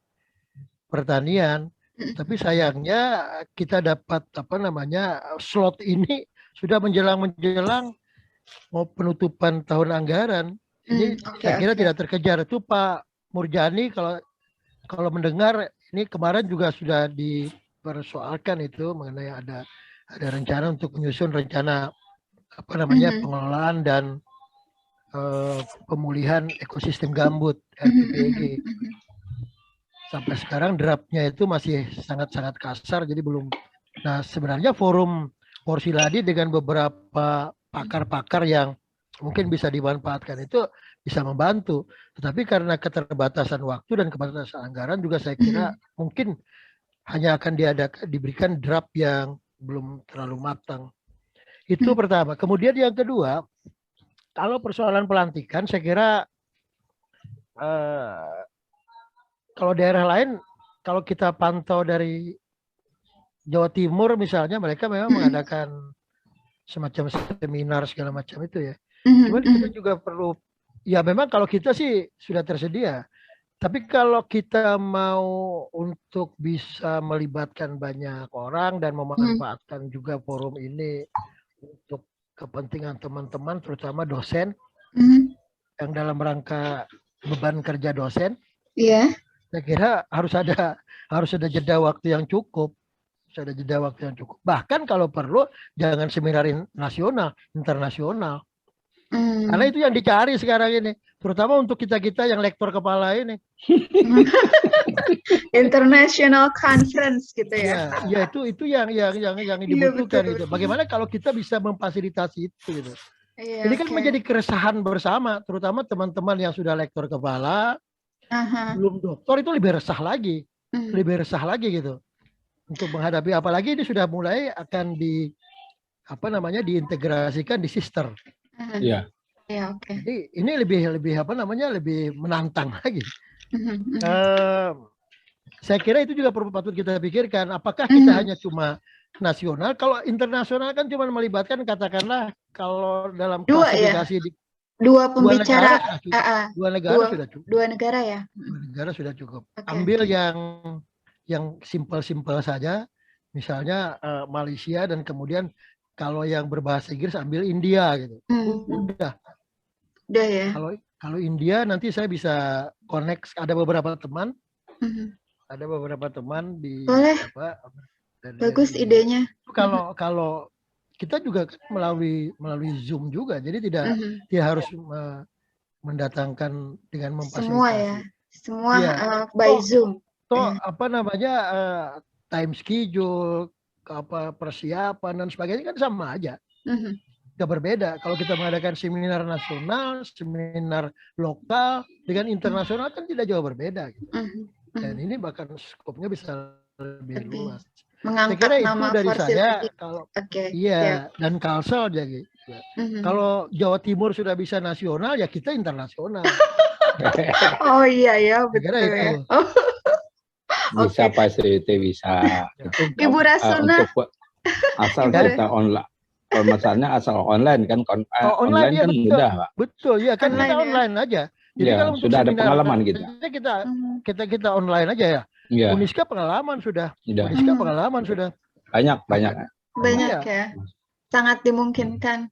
pertanian, tapi sayangnya kita dapat slot ini sudah menjelang mau penutupan tahun anggaran. Ini saya kira tidak terkejar. Itu Pak Murjani kalau mendengar ini kemarin juga sudah dipersoalkan itu mengenai ada rencana untuk menyusun rencana pengelolaan dan pemulihan ekosistem gambut RPPG. Sampai sekarang draftnya itu masih sangat-sangat kasar, jadi belum. Nah, sebenarnya forum Porsiladi dengan beberapa pakar-pakar yang mungkin bisa dimanfaatkan itu bisa membantu. Tetapi karena keterbatasan waktu dan keterbatasan anggaran juga saya kira mungkin hanya akan diberikan draft yang belum terlalu matang. Itu pertama. Kemudian yang kedua, kalau persoalan pelantikan, saya kira kalau daerah lain, kalau kita pantau dari Jawa Timur misalnya, mereka memang mengadakan semacam seminar segala macam itu ya. Cuman kita juga perlu, ya memang kalau kita sih sudah tersedia. Tapi kalau kita mau untuk bisa melibatkan banyak orang dan memanfaatkan juga forum ini untuk kepentingan teman-teman, terutama dosen, yang dalam rangka beban kerja dosen, saya kira harus ada jeda waktu yang cukup. Harus ada jeda waktu yang cukup. Bahkan kalau perlu jangan seminar nasional, internasional. Karena itu yang dicari sekarang ini, terutama untuk kita-kita yang lektor kepala ini. International conference gitu ya. Ya itu yang dibutuhkan itu. Bagaimana kalau kita bisa memfasilitasi itu gitu. Ini kan menjadi keresahan bersama, terutama teman-teman yang sudah lektor kepala, belum doktor itu lebih resah lagi. Lebih resah lagi gitu. Untuk menghadapi, apalagi ini sudah mulai akan diintegrasikan di sister. Iya. Ya, oke. Jadi ini lebih lebih menantang lagi. Saya kira itu juga perlu patut kita pikirkan. Apakah kita hanya cuma nasional? Kalau internasional kan cuma melibatkan katakanlah kalau dalam klasifikasi dua pembicara, dua negara sudah cukup. Dua negara ya. Dua negara sudah cukup. Ambil yang simpel-simpel saja, misalnya Malaysia dan kemudian kalau yang berbahasa Inggris ambil India gitu. Udah ya. Kalau India nanti saya bisa connect, ada beberapa teman. Ada beberapa teman di bagus idenya. Kalau kita juga melalui Zoom juga. Jadi tidak harus mendatangkan dengan memfasilitasi. Semua ya. Semua by Zoom. Time schedule, persiapan dan sebagainya kan sama aja. Tidak berbeda. Kalau kita mengadakan seminar nasional, seminar lokal dengan internasional kan tidak jauh berbeda. Gitu. Dan ini bahkan skopnya bisa lebih luas. Mengangkat saya kira nama itu dari saya. Kalau dan Kalsel aja gitu. Kalau Jawa Timur sudah bisa nasional, ya kita internasional. Oh iya betul ya. Bisa Pak Sri bisa. Ibu Rasuna. Asal kita online. Kalau masalahnya asal online kan online kan mudah, Pak. Betul ya kan kita online aja. Jadi kalau sudah ada pengalaman kita online aja ya. Uniska pengalaman sudah. Uniska pengalaman sudah. Banyak ya. Sangat dimungkinkan.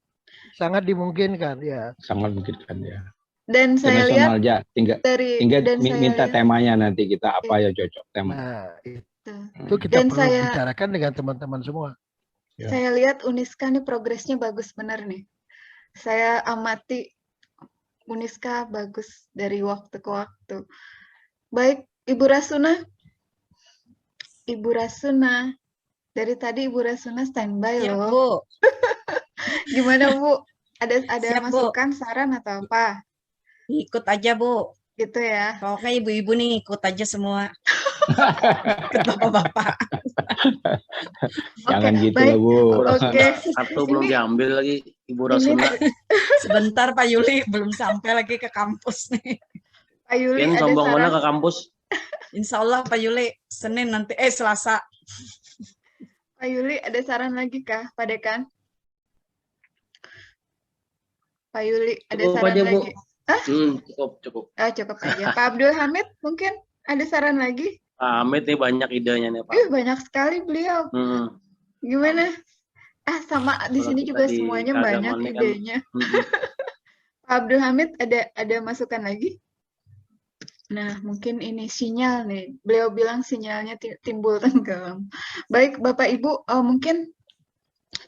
Sangat dimungkinkan ya. Sangat dimungkinkan ya. Dan saya lihat aja, tinggal minta temanya nanti kita apa yang cocok tema. Itu kita perlu bicarakan dengan teman-teman semua. Saya lihat Uniska nih progresnya bagus benar nih. Saya amati Uniska bagus dari waktu ke waktu. Baik, Ibu Rasuna. Ibu Rasuna. Dari tadi Ibu Rasuna standby loh. Bu. Gimana Bu? Ada Siap, masukan, saran atau apa? Ikut aja Bu. Gitu ya. Pokoknya ibu-ibu nih ikut aja semua. Ikut bapak-bapak. Jangan gitu lah Bu. Satu belum diambil lagi Ibu Rasuna. Sebentar Pak Yuli, belum sampai lagi ke kampus nih. Pak Yuli ada sombong mana saran? ke kampus? Insya Allah Pak Yuli Senin nanti Selasa. Pak Yuli ada saran lagi kah Pak Dekan? Pak Yuli ada Cukup saran aja, Bu. lagi? Cukup. Cukup aja. Pak Abdul Hamid mungkin ada saran lagi? Pak Hamid nih banyak idenya nih Pak. Banyak sekali beliau. Gimana? Sama di sini juga semuanya banyak idenya. Pak Abdul Hamid ada masukan lagi? Nah, mungkin ini sinyal nih. Beliau bilang sinyalnya timbul tenggelam. Baik, Bapak Ibu, mungkin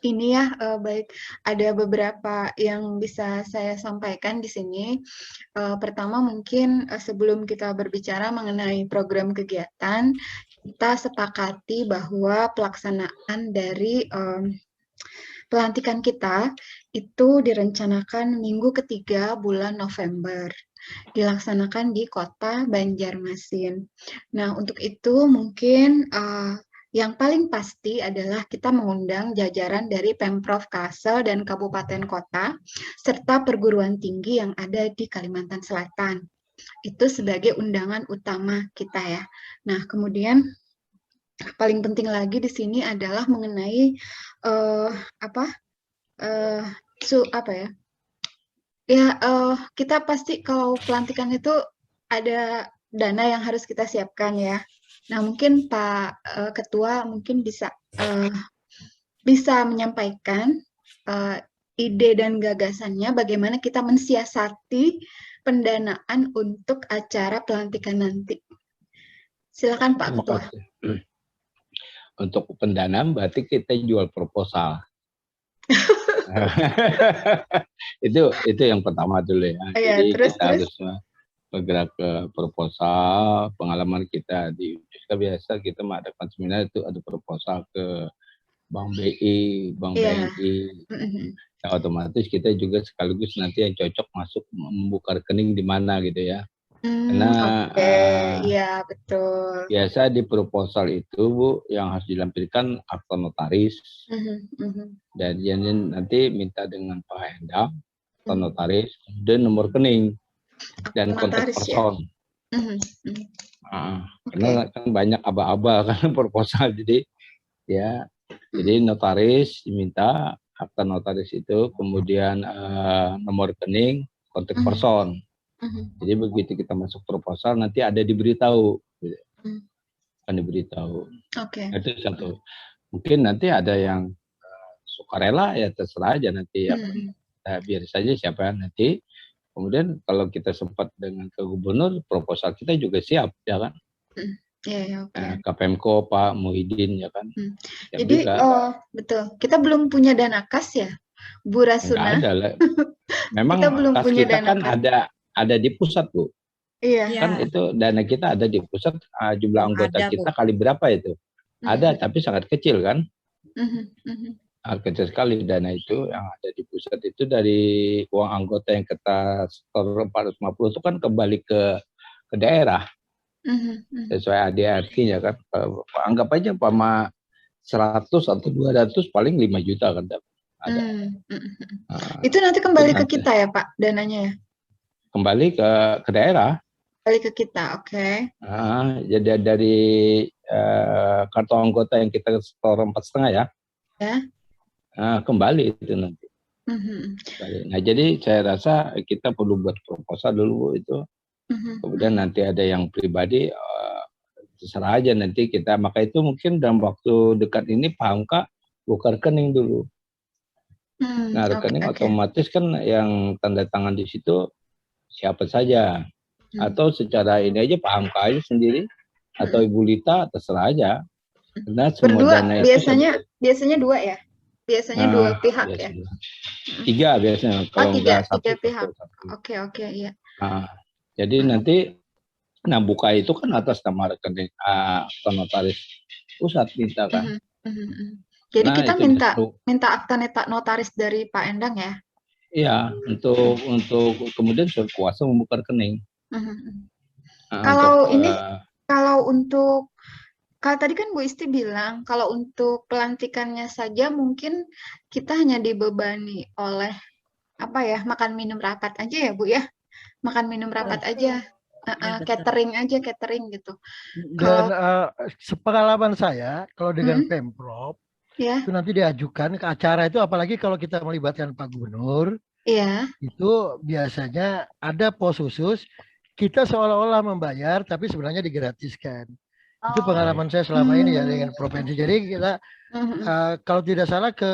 ini ya, baik, ada beberapa yang bisa saya sampaikan di sini. Pertama mungkin sebelum kita berbicara mengenai program kegiatan, kita sepakati bahwa pelaksanaan dari pelantikan kita itu direncanakan minggu ketiga bulan November. Dilaksanakan di kota Banjarmasin. Nah, untuk itu mungkin yang paling pasti adalah kita mengundang jajaran dari Pemprov Kalsel dan kabupaten kota, serta perguruan tinggi yang ada di Kalimantan Selatan. Itu sebagai undangan utama kita ya. Nah, kemudian paling penting lagi di sini adalah mengenai ya, kita pasti kalau pelantikan itu ada dana yang harus kita siapkan ya. Nah, mungkin Pak Ketua mungkin bisa menyampaikan ide dan gagasannya bagaimana kita mensiasati pendanaan untuk acara pelantikan nanti. Silakan Pak Ketua. Untuk pendanaan berarti kita jual proposal. itu yang pertama dulu ya. Iya, jadi terus, kita harus bergerak ke proposal. Pengalaman kita di UNESCO biasa kita mengadakan seminar itu ada proposal ke Bank BI, Bank BNI. Nah, otomatis kita juga sekaligus nanti yang cocok masuk membuka rekening di mana gitu ya. Karena iya betul. Biasa di proposal itu Bu yang harus dilampirkan akta notaris. Dan nanti minta dengan Pak Endang akta notaris dan nomor rekening dan kontak person. Karena kan banyak aba-aba kan proposal, jadi ya jadi notaris diminta akta notaris itu, kemudian nomor rekening, kontak person. Jadi begitu kita masuk proposal nanti ada diberitahu, akan diberitahu. Nah, itu satu. Mungkin nanti ada yang sukarela ya terserah aja nanti ya. Nah, biar saja siapa nanti. Kemudian kalau kita sempat dengan ke gubernur, proposal kita juga siap ya kan. KPMko Pak Muhyiddin ya kan. Jadi betul. Kita belum punya dana kas ya, Bu Rasuna. Enggak ada lah. Memang kita belum kas punya kita dana kan kas. ada di pusat Bu. Iya. Kan itu dana kita ada di pusat, jumlah anggota kita kali berapa itu? Ada tapi sangat kecil kan? Kecil sekali dana itu yang ada di pusat itu dari uang anggota yang kita setor 450 itu kan kembali ke daerah. Sesuai ADRT-nya kan. Anggap aja Pama 100 atau 200 paling 5 juta kan dapat. Itu nanti kembali ke kita ya Pak dananya ya? Kembali ke daerah. Kembali ke kita, oke. Jadi dari kartu anggota yang kita setor 4,5 ya. Kembali itu nanti. Nah, jadi saya rasa kita perlu buat proposal dulu itu. Kemudian nanti ada yang pribadi, terserah aja nanti kita. Maka itu mungkin dalam waktu dekat ini paham Kak, buka rekening dulu. Nah, rekening otomatis kan yang tanda tangan di situ siapa saja. Atau secara ini aja paham Kak aja sendiri. Atau Ibu Lita, terserah aja. Karena semua berdua, dana biasanya dua ya? Biasanya dua pihak ya? Tiga biasanya. Kalau tiga pihak. Oke, iya. Jadi nanti buka itu kan atas nama rekening akta notaris pusat minta kan. Jadi kita minta akta notaris dari Pak Endang ya? Iya, untuk kemudian kuasa membuka rekening. Kalau tadi kan Bu Isti bilang kalau untuk pelantikannya saja mungkin kita hanya dibebani oleh makan minum rapat aja ya Bu ya, makan minum rapat aja, catering gitu. Dan sepengalaman saya kalau dengan Pemprov itu nanti diajukan ke acara itu, apalagi kalau kita melibatkan Pak Gubernur, itu biasanya ada pos khusus, kita seolah-olah membayar tapi sebenarnya digratiskan. Itu pengalaman saya selama ini ya dengan provinsi. Jadi kita kalau tidak salah ke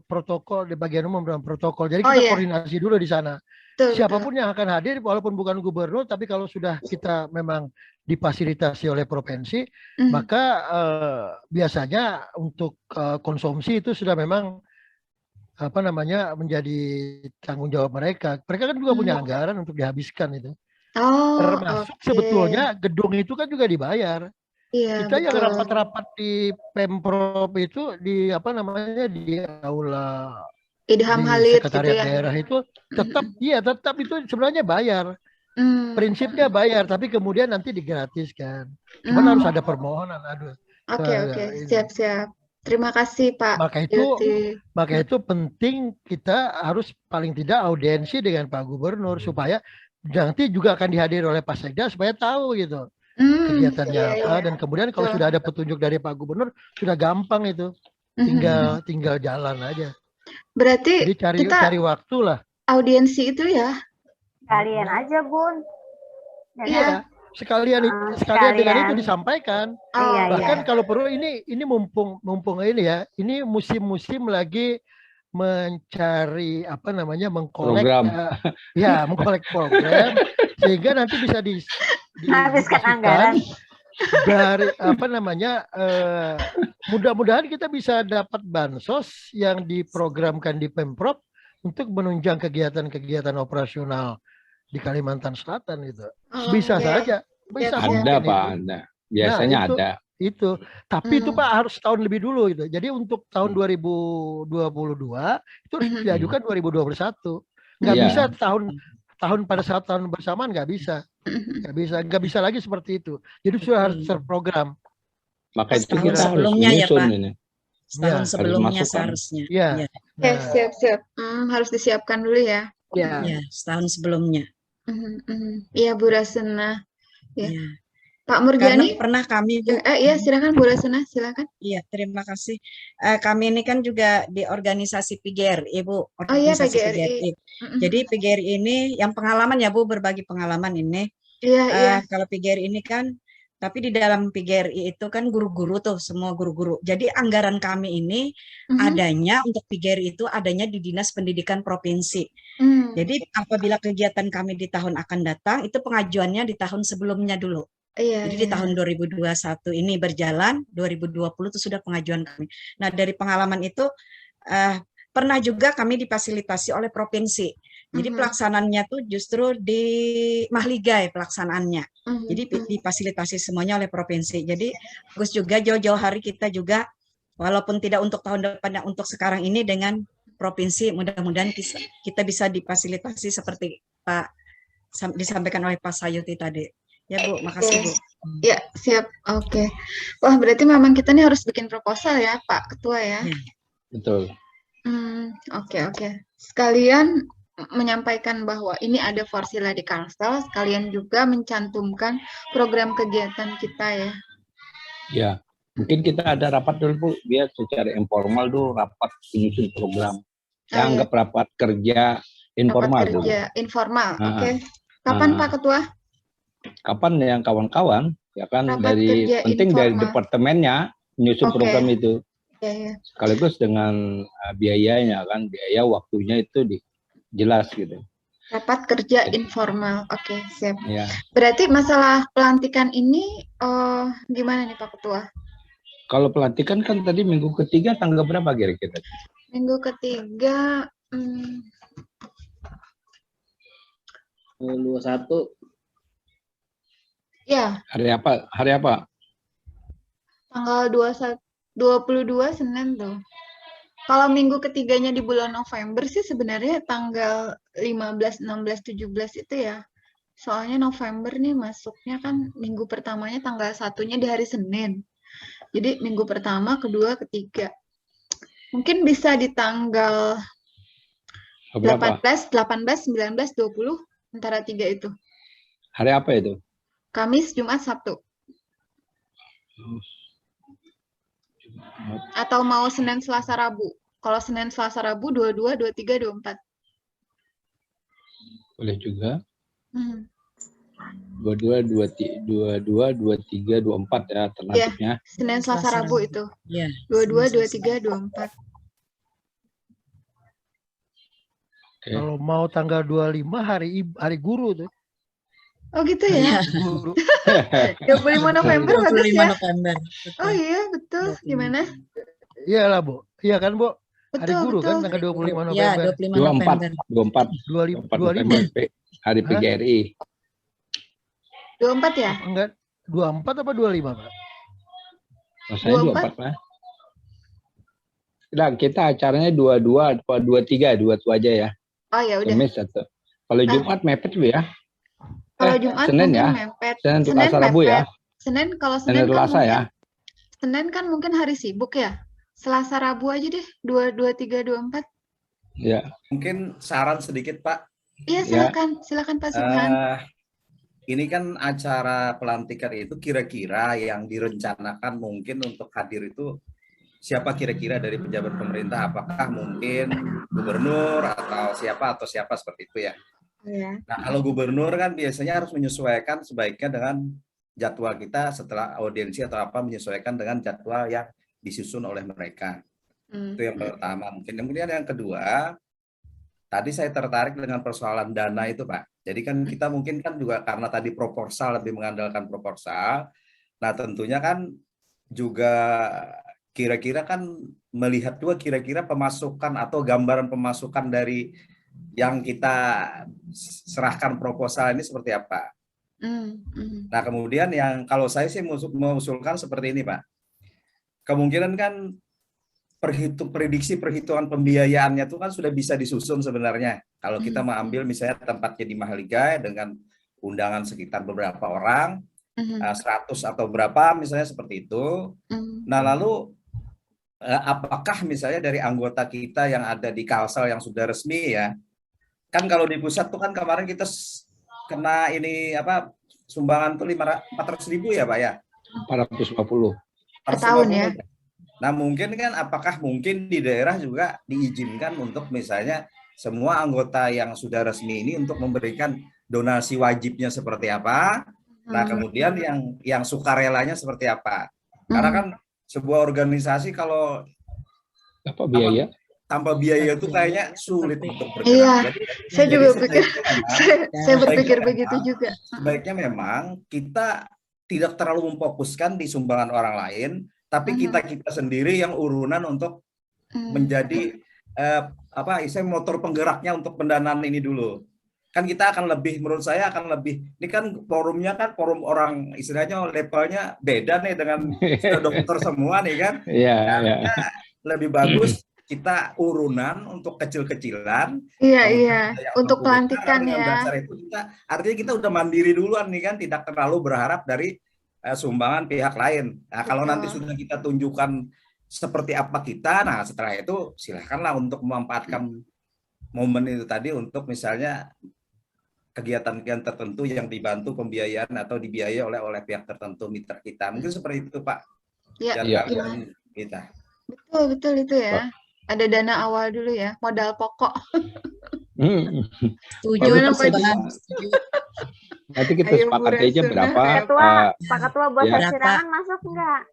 protokol di bagian umum dalam protokol. Jadi kita koordinasi dulu di sana. Siapapun yang akan hadir, walaupun bukan gubernur, tapi kalau sudah kita memang difasilitasi oleh provinsi, maka biasanya untuk konsumsi itu sudah memang menjadi tanggung jawab mereka. Mereka kan juga punya anggaran untuk dihabiskan itu. Termasuk sebetulnya gedung itu kan juga dibayar. Iya, kita yang rapat-rapat di Pemprov itu di di aula Idham di Halid sekretariat gitu ya. daerah itu tetap itu sebenarnya bayar. Prinsipnya bayar, tapi kemudian nanti digratiskan. Cuman harus ada permohonan. Oke, siap. Terima kasih Pak. Maka itu penting kita harus paling tidak audiensi dengan Pak Gubernur supaya nanti juga akan dihadiri oleh Pak Sekda supaya tahu gitu. Kegiatannya apa dan kemudian kalau sudah ada petunjuk dari Pak Gubernur sudah gampang itu tinggal jalan aja. Berarti jadi cari waktu lah. Audiensi itu ya kalian aja Bun. Iya sekalian dengan itu disampaikan. Bahkan kalau perlu ini mumpung ini ya ini musim lagi mencari mengkolek mengkolek program sehingga nanti bisa habiskan anggaran dari mudah-mudahan kita bisa dapat bansos yang diprogramkan di Pemprov untuk menunjang kegiatan-kegiatan operasional di Kalimantan Selatan itu. Bisa saja. Bisa ada Pak, ada. Biasanya ada. Itu. Tapi itu Pak harus tahun lebih dulu itu. Jadi untuk tahun 2022 itu harus diajukan 2021. Nggak bisa tahun pada saat tahun bersamaan nggak bisa. Nggak bisa lagi seperti itu. Jadi sudah harus terprogram. Maka itu kita sebelumnya harus ya Pak. Ini. Setahun sebelumnya seharusnya. Ya. Siap. Harus disiapkan dulu ya. Ya, setahun sebelumnya. Iya Bu Rasuna. Ya. Pak Murjani. Karena pernah kami Bu. Iya silakan Bu Rasuna, silakan. Iya, terima kasih. Kami ini kan juga di organisasi PGRI Bu. Organisasi PGRI. Jadi PGRI ini yang pengalaman ya Bu, berbagi pengalaman ini. Iya. Kalau PGRI ini kan, tapi di dalam PGRI itu kan guru-guru tuh, semua guru-guru. Jadi anggaran kami ini adanya untuk PGRI itu adanya di Dinas Pendidikan Provinsi. Jadi apabila kegiatan kami di tahun akan datang, itu pengajuannya di tahun sebelumnya dulu. Jadi di tahun 2021 ini berjalan, 2020 itu sudah pengajuan kami. Nah dari pengalaman itu pernah juga kami difasilitasi oleh provinsi. Jadi pelaksanaannya tuh justru di Mahligai pelaksanaannya. Jadi difasilitasi semuanya oleh provinsi. Jadi bagus juga jauh-jauh hari kita juga, walaupun tidak untuk tahun depan, untuk sekarang ini dengan provinsi, mudah-mudahan kita bisa difasilitasi seperti disampaikan oleh Pak Sayuti tadi. Ya Bu, makasih Bu. Ya, siap. Oke. Wah, berarti memang kita nih harus bikin proposal ya, Pak Ketua ya. Betul. Oke. Sekalian menyampaikan bahwa ini ada Forsila di Kalsel, sekalian juga mencantumkan program kegiatan kita ya. Ya, mungkin kita ada rapat dulu Bu, biar secara informal dulu rapat menyusun program. Anggap rapat kerja informal. Rapat kerja informal, oke. Kapan Pak Ketua? Kapan yang kawan-kawan ya kan dari penting informal. Dari departemennya menyusun program itu. Sekaligus dengan biayanya kan, biaya waktunya itu jelas gitu. Rapat kerja informal, oke, siap. Ya. Berarti masalah pelantikan ini gimana nih Pak Ketua? Kalau pelantikan kan tadi minggu ketiga tanggal berapa kira-kira? Minggu ketiga 21. Ya. Hari apa? Tanggal 22 Senin tuh. Kalau minggu ketiganya di bulan November sih sebenarnya tanggal 15, 16, 17 itu ya. Soalnya November nih masuknya kan minggu pertamanya tanggal 1-nya di hari Senin. Jadi minggu pertama, kedua, ketiga. Mungkin bisa di tanggal 18, 19, 20, antara 3 itu. Hari apa itu? Kamis, Jumat, Sabtu. Atau mau Senin, Selasa, Rabu. Kalau Senin, Selasa, Rabu, 22, 23, 24. Boleh juga. 22, 23, 24 ya alternatifnya. Iya, Senin, Selasa, Rabu itu. Iya. 22, 23, 24. Okay. Kalau mau tanggal 25 hari guru tuh. Oh gitu ya? Guru. 25 November bagus ya? November. Oh iya, betul. Gimana? Iya lah, Bu. Iya kan, Bu? Hari Betul, guru betul. kan tanggal 25 November. Iya, 25 November. 24 November hari PGRI. 24 ya? Enggak, 24 apa 25, Pak? Maksudnya 24 Pak. Nah, kita acaranya 22 atau 23, 22 aja ya. Oh ya udah. Kemis atau kalau Jumat mepet Bu ya. Kalau Jumat Senin mungkin ya. mepet. Senin Senin Selasa Rabu ya. Senin kalau Senin Senin kan Selasa ya. Senin kan mungkin hari sibuk ya. Selasa Rabu aja deh, 2, 23, 24. Ya. Mungkin saran sedikit Pak. Iya silakan, silakan Pak Subhan. Ini kan acara pelantikan itu kira-kira yang direncanakan mungkin untuk hadir itu siapa kira-kira dari pejabat pemerintah, apakah mungkin gubernur atau siapa seperti itu ya. Nah kalau gubernur kan biasanya harus menyesuaikan sebaiknya dengan jadwal kita setelah audiensi atau apa, menyesuaikan dengan jadwal yang disusun oleh mereka. Itu yang pertama mungkin. Kemudian yang kedua, tadi saya tertarik dengan persoalan dana itu Pak. Jadi kan kita mungkin kan juga karena tadi proposal, lebih mengandalkan proposal. Nah tentunya kan juga kira-kira kan melihat juga kira-kira pemasukan atau gambaran pemasukan dari yang kita serahkan proposal ini seperti apa. Nah kemudian yang kalau saya sih mengusulkan seperti ini Pak. Kemungkinan kan prediksi perhitungan pembiayaannya itu kan sudah bisa disusun sebenarnya. Kalau kita mengambil misalnya tempatnya di Mahaligai dengan undangan sekitar beberapa orang, 100 atau berapa misalnya seperti itu. Nah lalu apakah misalnya dari anggota kita yang ada di Kalsel yang sudah resmi ya, kan kalau di pusat tuh kan kemarin kita kena ini apa sumbangan tuh 400.000 ya Pak ya? 450. Per tahun ya. Nah mungkin kan apakah mungkin di daerah juga diizinkan untuk misalnya semua anggota yang sudah resmi ini untuk memberikan donasi wajibnya seperti apa, nah kemudian yang sukarelanya seperti apa. Karena kan sebuah organisasi kalau tanpa biaya itu kayaknya sulit untuk bergerak. Iya, jadi saya juga pikir, saya berpikir begitu juga. Sebaiknya memang kita tidak terlalu memfokuskan di sumbangan orang lain, tapi kita sendiri yang urunan untuk menjadi istilah motor penggeraknya untuk pendanaan ini dulu. Kan kita akan lebih, menurut saya akan lebih, ini kan forumnya kan forum orang istilahnya levelnya beda nih dengan dokter semua nih kan. Iya. Lebih bagus kita urunan untuk kecil-kecilan. Iya. Untuk pelantikan ya. Itu artinya kita udah mandiri duluan nih kan, tidak terlalu berharap dari sumbangan pihak lain. Nah kalau nanti sudah kita tunjukkan seperti apa kita, nah setelah itu silakanlah untuk memanfaatkan momen itu tadi untuk misalnya kegiatan-kegiatan tertentu yang dibantu pembiayaan atau dibiayai oleh pihak tertentu mitra kita. Mungkin seperti itu Pak. Iya. Kita. Betul itu ya. Ada dana awal dulu ya, modal pokok. Gimana Pak? Nanti kita sepakati aja berapa. Pak Ketua, bos sirangan masuk enggak?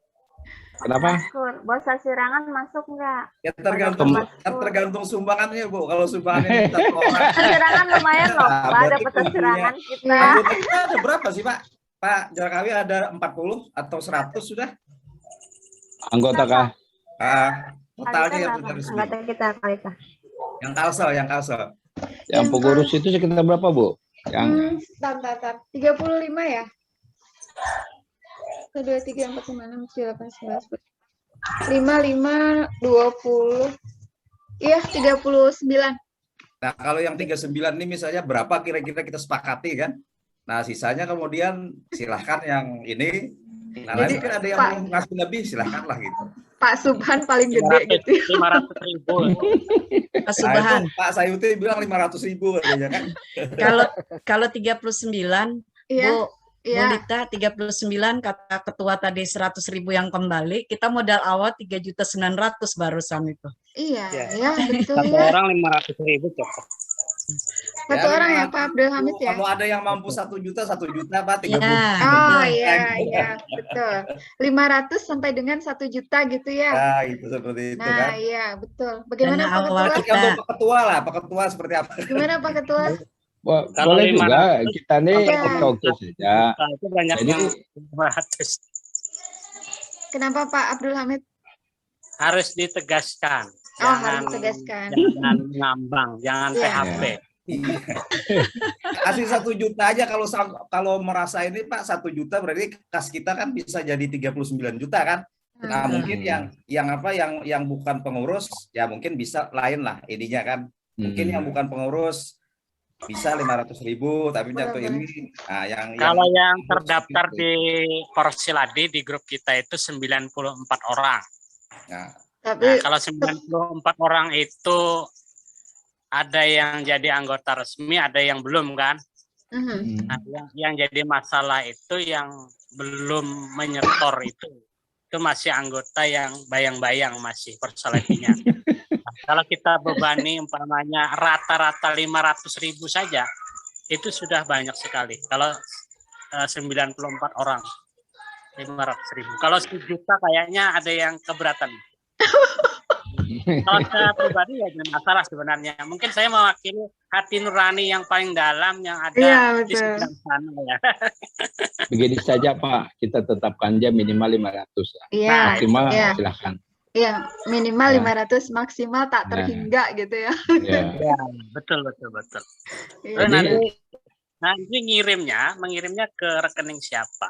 Kenapa? Bos sirangan masuk enggak? Ya tergantung sumbangannya Bu. Kalau sumbangannya kita sirangan lumayan loh Pak, dapat sirangan kita. Kita ada berapa sih Pak? Pak Jarakawi ada 40 atau 100 sudah? Anggota kah? Totalnya yang sudah resmi. Anggota kita Kalita. Yang Kalsel. Yang pengurus itu sekitar berapa Bu? Yang 35 ya? 1, 2, 3, 4, 5, 6, 7, 8, 9, 10. 5, 20. Iya, 39. Nah, kalau yang 39 ini misalnya berapa kira-kira kita sepakati kan? Nah, sisanya kemudian silahkan yang ini. Nah, nanti kan ada yang ngasih lebih, silahkanlah gitu. Pak Subhan paling gede gitu. 500.000. Pak Subhan. Pak Sayuti bilang 500.000 katanya kan. Kalau 39, Bu Lita 39 kata ketua tadi 100.000 yang kembali, kita modal awal 3.900.000 barusan itu. Iya, betul Satu ya. orang 500.000 cukup. Satu orang ya Pak Abdul Hamid ya? Kalau ada yang mampu 1 juta, 1 juta, Pak, 30 juta. Oh iya, betul. 500 sampai dengan 1 juta gitu ya? Nah, itu seperti itu kan. Nah, iya, betul. Bagaimana Pak Ketua? Untuk Pak Ketua lah, Pak Ketua seperti apa? Gimana Pak Ketua? Boleh juga, kita nih oke saja. Itu banyak yang 500. Kenapa Pak Abdul Hamid? Harus ditegaskan. Harus ditegaskan. Jangan ngambang, jangan PHP. Kasih 1 juta aja kalau merasa ini Pak 1 juta berarti kas kita kan bisa jadi 39 juta kan. Nah mungkin yang bukan pengurus ya mungkin bisa lain lah ininya kan. Mungkin yang bukan pengurus bisa 500.000 tapi jatuh ini kalau yang terdaftar di Porsiladi di grup kita itu 94 orang. Nah, kalau 94 orang itu ada yang jadi anggota resmi, ada yang belum kan? Nah, yang jadi masalah itu yang belum menyetor itu masih anggota yang bayang-bayang masih Porsiladinya. Nah, kalau kita bebani umpamanya rata-rata 500.000 saja, itu sudah banyak sekali. Kalau 94 orang 500.000. Kalau 1 juta kayaknya ada yang keberatan. Kalau saya pribadi ya jangan masalah sebenarnya. Mungkin saya mewakili hati nurani yang paling dalam yang ada di sebelah sana ya. Begini saja Pak, kita tetapkan aja minimal 500. Iya. Maksimal silakan. Iya, minimal 500, maksimal tak terhingga gitu ya. Iya, betul. Terus nanti mengirimnya ke rekening siapa?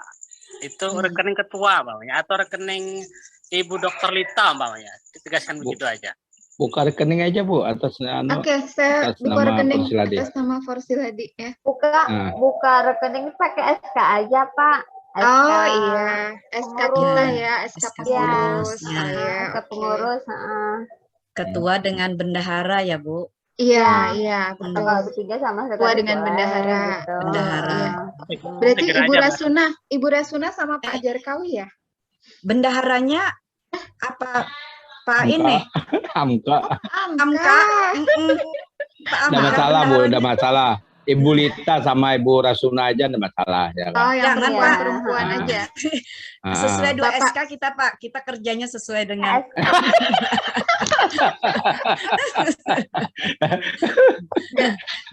Itu rekening ketua bawahnya atau rekening Ibu Dr. Lita bawahnya. Ditegaskan begitu aja. Buka rekening aja Bu atas Oke, saya buka rekening atas nama Porsiladi ya. Buka rekening pakai SK aja Pak. SK, oh iya, SK kita ya, SK pengurus. SK pengurus. Ketua dengan bendahara ya Bu. Iya, betul. Bertiga sama Ketua dengan bendahara. Gitu. Bendahara. Berarti Ibu Rasuna sama Pak Jarkawi ya? Bendaharanya apa Pak ini? Amka. Tidak masalah Bu, tidak masalah. Ibu Lita sama Ibu Rasuna aja tidak masalah ya. Oh, jangan Pak, perempuan aja. Sesuai 2 SK kita Pak, kita kerjanya sesuai dengan.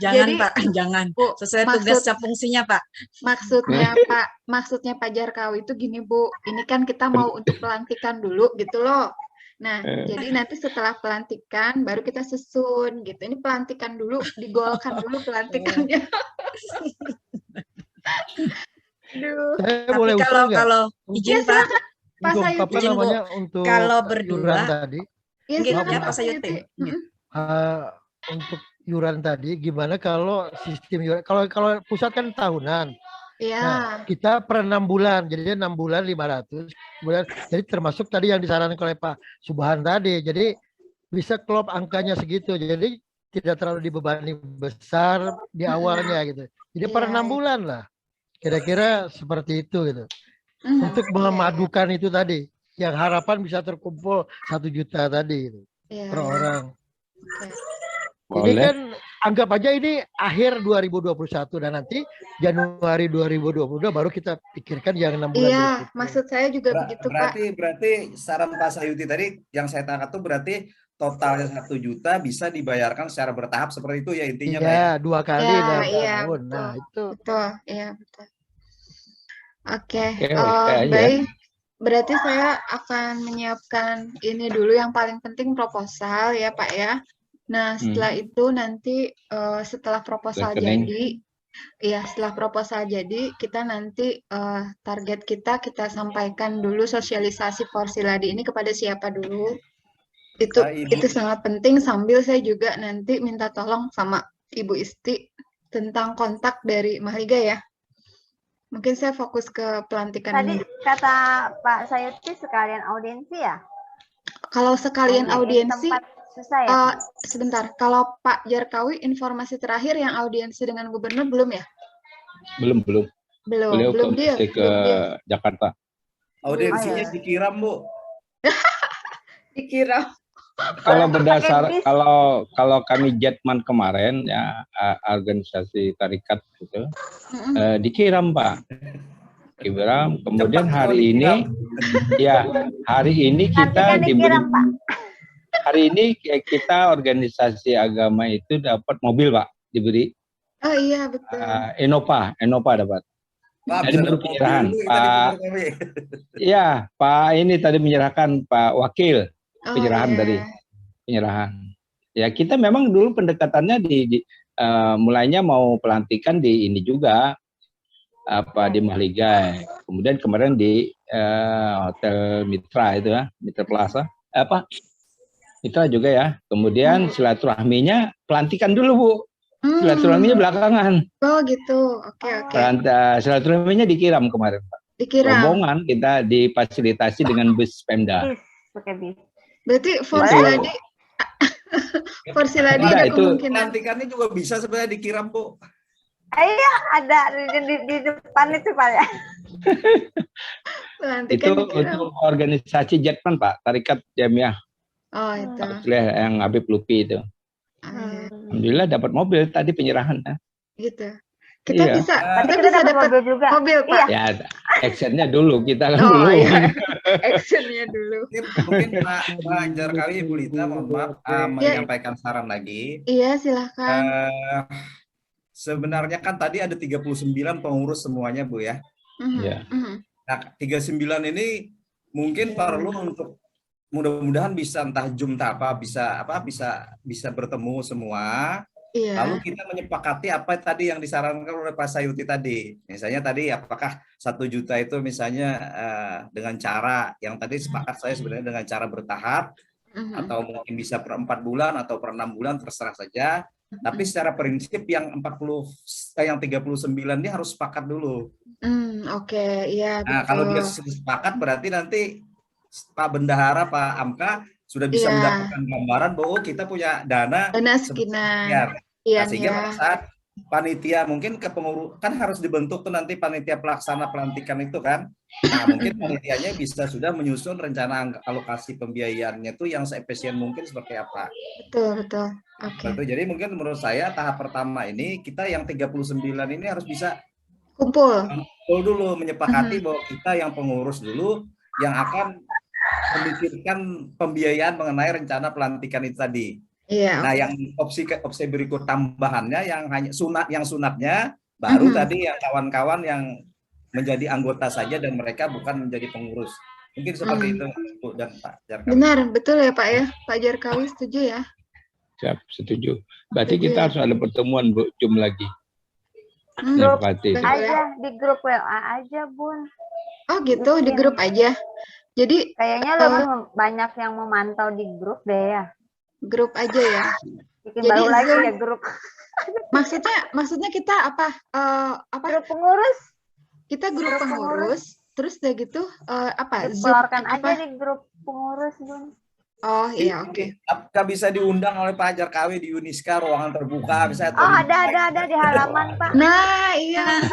Jangan Pak, jangan. Sesuai tugas fungsinya Pak. Maksudnya Pak Jarkawi itu gini Bu, ini kan kita mau untuk pelantikan dulu gitu loh. Nah, jadi nanti setelah pelantikan baru kita susun gitu. Ini pelantikan dulu, digolkan dulu pelantikannya. Boleh kalau izin Pak, apa namanya untuk kalau berdua tadi. Ya, Pak Sayuti. Untuk yuran tadi gimana kalau sistem yuran kalau pusat kan tahunan. Iya. Nah, kita per 6 bulan, jadi 6 bulan 500. Kemudian, jadi termasuk tadi yang disarankan oleh Pak Subhan tadi. Jadi bisa klop angkanya segitu. Jadi tidak terlalu dibebani besar di awalnya gitu. Jadi per 6 bulan lah. Kira-kira seperti itu gitu. Untuk memadukan itu tadi. Yang harapan bisa terkumpul 1 juta tadi gitu, per orang. Ini kan anggap aja ini akhir 2021 dan nanti Januari 2022 baru kita pikirkan yang 6 bulan. Iya, maksud saya juga begitu Pak. Berarti saran Pak Sayuti tadi yang saya tangkap tuh berarti totalnya 1 juta bisa dibayarkan secara bertahap seperti itu ya intinya Pak. Iya, 2 kali dalam tahun. Betul. Nah, itu. Betul, iya betul. Oke, baik. Berarti saya akan menyiapkan ini dulu yang paling penting proposal ya Pak ya. Nah, setelah itu nanti setelah proposal setelah proposal jadi, kita nanti target kita sampaikan dulu sosialisasi Porsiladi ini kepada siapa dulu. Itu sangat penting, sambil saya juga nanti minta tolong sama Ibu Isti tentang kontak dari Mahliga ya. Mungkin saya fokus ke pelantikan. Tadi kata Pak Sayuti sekalian audiensi ya? Kalau sekalian audiensi, susah ya? Sebentar, kalau Pak Jarkawi informasi terakhir yang audiensi dengan gubernur belum ya? Belum. Belum dia ke Jakarta. Audiensinya dikiram Bu. Dikiram. Kalau berdasar kalau kami Jetman kemarin ya organisasi tarikat itu dikiram Pak. Dikiram. Kemudian hari ini kita diberi hari ini kita organisasi agama itu dapat mobil Pak, diberi. Oh iya betul. Enova dapat. Jadi baru penyerahan Pak. Iya, Pak ini tadi menyerahkan Pak Wakil. Penyerahan tadi, penyerahan. Ya kita memang dulu pendekatannya mulainya mau pelantikan di ini juga, di Mahligai. Kemudian kemarin di Hotel Mitra itu ya, Mitra Plaza, Mitra juga ya. Kemudian silaturahminya pelantikan dulu Bu, silaturahminya belakangan. Oh gitu, oke. Silaturahminya dikiram kemarin Pak. Dikiram. Rombongan kita difasilitasi dengan bus Pemda. Pakai bis. Berarti Forsiladi ada kemungkinan. Pelantikannya juga bisa sebenarnya dikiram, Bu. Iya, ada di depan itu, Pak ya. Itu untuk organisasi Jetman, Pak, Tarikat Jamiah. Oh, itu. Yang Habib Lupi itu. Alhamdulillah dapat mobil tadi penyerahan. Gitu. Kita bisa dapat mobil Pak. Ya, actionnya dulu kita kan dulu. Iya. Actionnya dulu. Mungkin Pak Jarkawi, Ibu Lita, mohon maaf menyampaikan saran lagi. Iya, silahkan. Sebenarnya kan tadi ada 39 pengurus semuanya Bu ya. Iya. Nah 39 ini mungkin perlu untuk mudah-mudahan bisa entah Zoom bisa bertemu semua. Iya. Lalu kita menyepakati apa tadi yang disarankan oleh Pak Sayuti tadi. Misalnya tadi apakah 1 juta itu misalnya dengan cara yang tadi sepakat saya sebenarnya dengan cara bertahap atau mungkin bisa per 4 bulan atau per 6 bulan terserah saja. Tapi secara prinsip yang 39 ini harus sepakat dulu. Oke, iya. Nah, kalau dia sepakat berarti nanti Pak Bendahara, Pak Amka sudah bisa mendapatkan gambaran bahwa kita punya dana sekian. Nah, sehingga pada saat panitia mungkin ke pengurus kan harus dibentuk tuh nanti panitia pelaksana pelantikan itu kan. Nah, mungkin panitianya bisa sudah menyusun rencana alokasi pembiayaannya tuh yang seefisien mungkin seperti apa. Betul. Oke. Jadi mungkin menurut saya tahap pertama ini kita yang 39 ini harus bisa kumpul dulu menyepakati bahwa kita yang pengurus dulu yang akan memikirkan pembiayaan mengenai rencana pelantikan itu tadi. Iya. Nah, yang opsi berikut tambahannya yang hanya sunatnya baru tadi yang kawan-kawan yang menjadi anggota saja dan mereka bukan menjadi pengurus. Mungkin seperti itu Bu dan Pak Jarkawi. Benar, betul ya Pak ya. Pak Jarkawi setuju ya? Siap, setuju. Berarti kita harus ada pertemuan Bu, Zoom lagi. Grup aja di grup WA aja, Bun. Oh gitu, di grup aja. Jadi kayaknya lebih banyak yang memantau di grup deh ya. Grup aja ya. Bikin baru lagi ya grup. Maksudnya kita apa? Grup pengurus. Kita grup pengurus. Terus udah gitu keluarkan aja di grup pengurus, Bun. Oh iya, oke. Apakah bisa diundang oleh Pak Jarkawi di Uniska ruangan terbuka bisa? Ada di halaman Pak. Nah iya.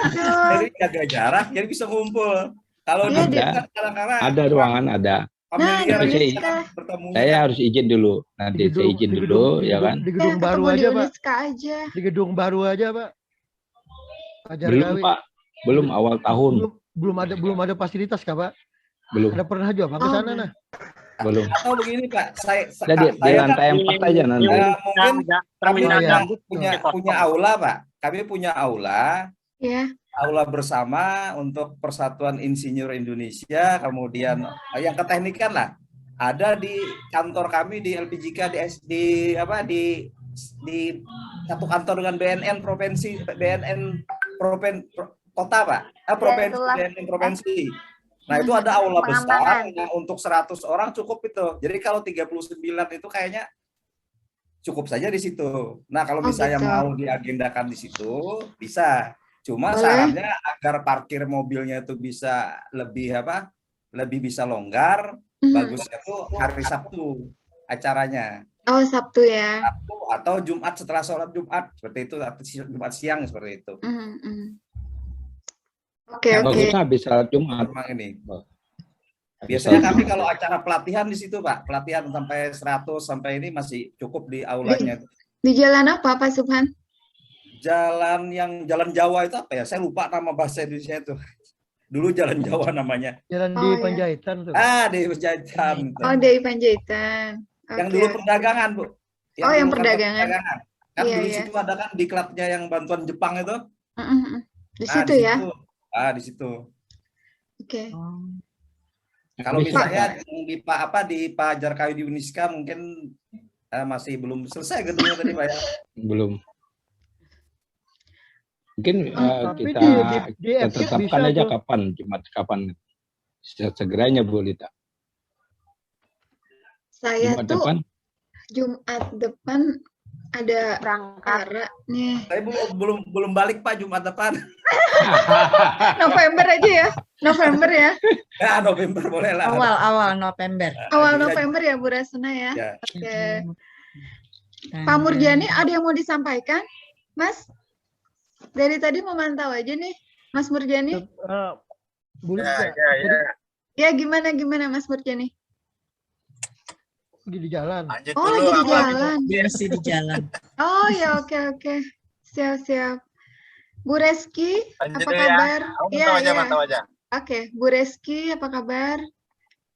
Jadi jaga jarak, jadi bisa ngumpul. Kalau ada ruangan ada. Saya harus izin dulu. Nanti saya izin dulu, ya kan? Di gedung baru aja, Pak. Di gedung baru aja, Pak. Belum, Pak. Belum awal tahun. Belum ada fasilitas, Kak, Pak? Belum. Ada pernah juga Pak ke sana, nah? Belum. Atau begini, Pak. Di lantai 4 aja nanti. Mungkin punya aula, Pak. Kami punya aula. Iya. Aula bersama untuk Persatuan Insinyur Indonesia, kemudian yang keteknikan lah ada di kantor kami di LPJK di satu kantor dengan BNN provinsi kota Pak, BNN provinsi. Nah itu ada aula besar untuk 100 orang cukup itu. Jadi kalau 39 itu kayaknya cukup saja di situ. Nah kalau misalnya mau diagendakan di situ bisa. Cuma sarannya agar parkir mobilnya itu bisa lebih bisa longgar, bagusnya tuh hari Sabtu acaranya. Oh Sabtu ya. Sabtu atau Jumat setelah sholat Jumat seperti itu, atau Jumat siang seperti itu. Oke. Bagusnya habis sholat Jumat. Memang ini. Biasanya kami kalau acara pelatihan di situ, Pak, pelatihan sampai 100 sampai ini masih cukup di aulanya. Di jalan apa, Pak Subhan? Jalan Jawa itu apa ya? Saya lupa nama bahasa Indonesia itu. Dulu Jalan Jawa namanya. Jalan di Panjaitan tuh. Di Panjaitan. Oh, di Panjaitan. Yang dulu perdagangan, Bu. Yang perdagangan. Kan dulu situ ada kan diklatnya yang bantuan Jepang itu. Di situ ya? Di situ. Oke. Kalau misalnya di Pak Jarkawi di Uniska mungkin masih belum selesai gedungnya tadi, Pak ya? Belum. Mungkin kita tetapkan aja kapan, Jumat kapan. Segeranya, Bu Lita. Saya Jumat depan ada berangkat nih. Saya belum balik, Pak, Jumat depan. November aja ya. November ya. Ya, November boleh lah. Awal November. Awal November ya, Bu Rasuna ya. Oke. Pak Murjani, ada yang mau disampaikan, Mas? Dari tadi memantau aja nih, Mas Murjani. Ya, gimana Mas Murjani? Di jalan. Lagi di jalan. Masih di jalan. Oh ya, oke. Siap. Bu Reski, apa kabar? Mantau aja. Oke, Bu Reski, apa kabar?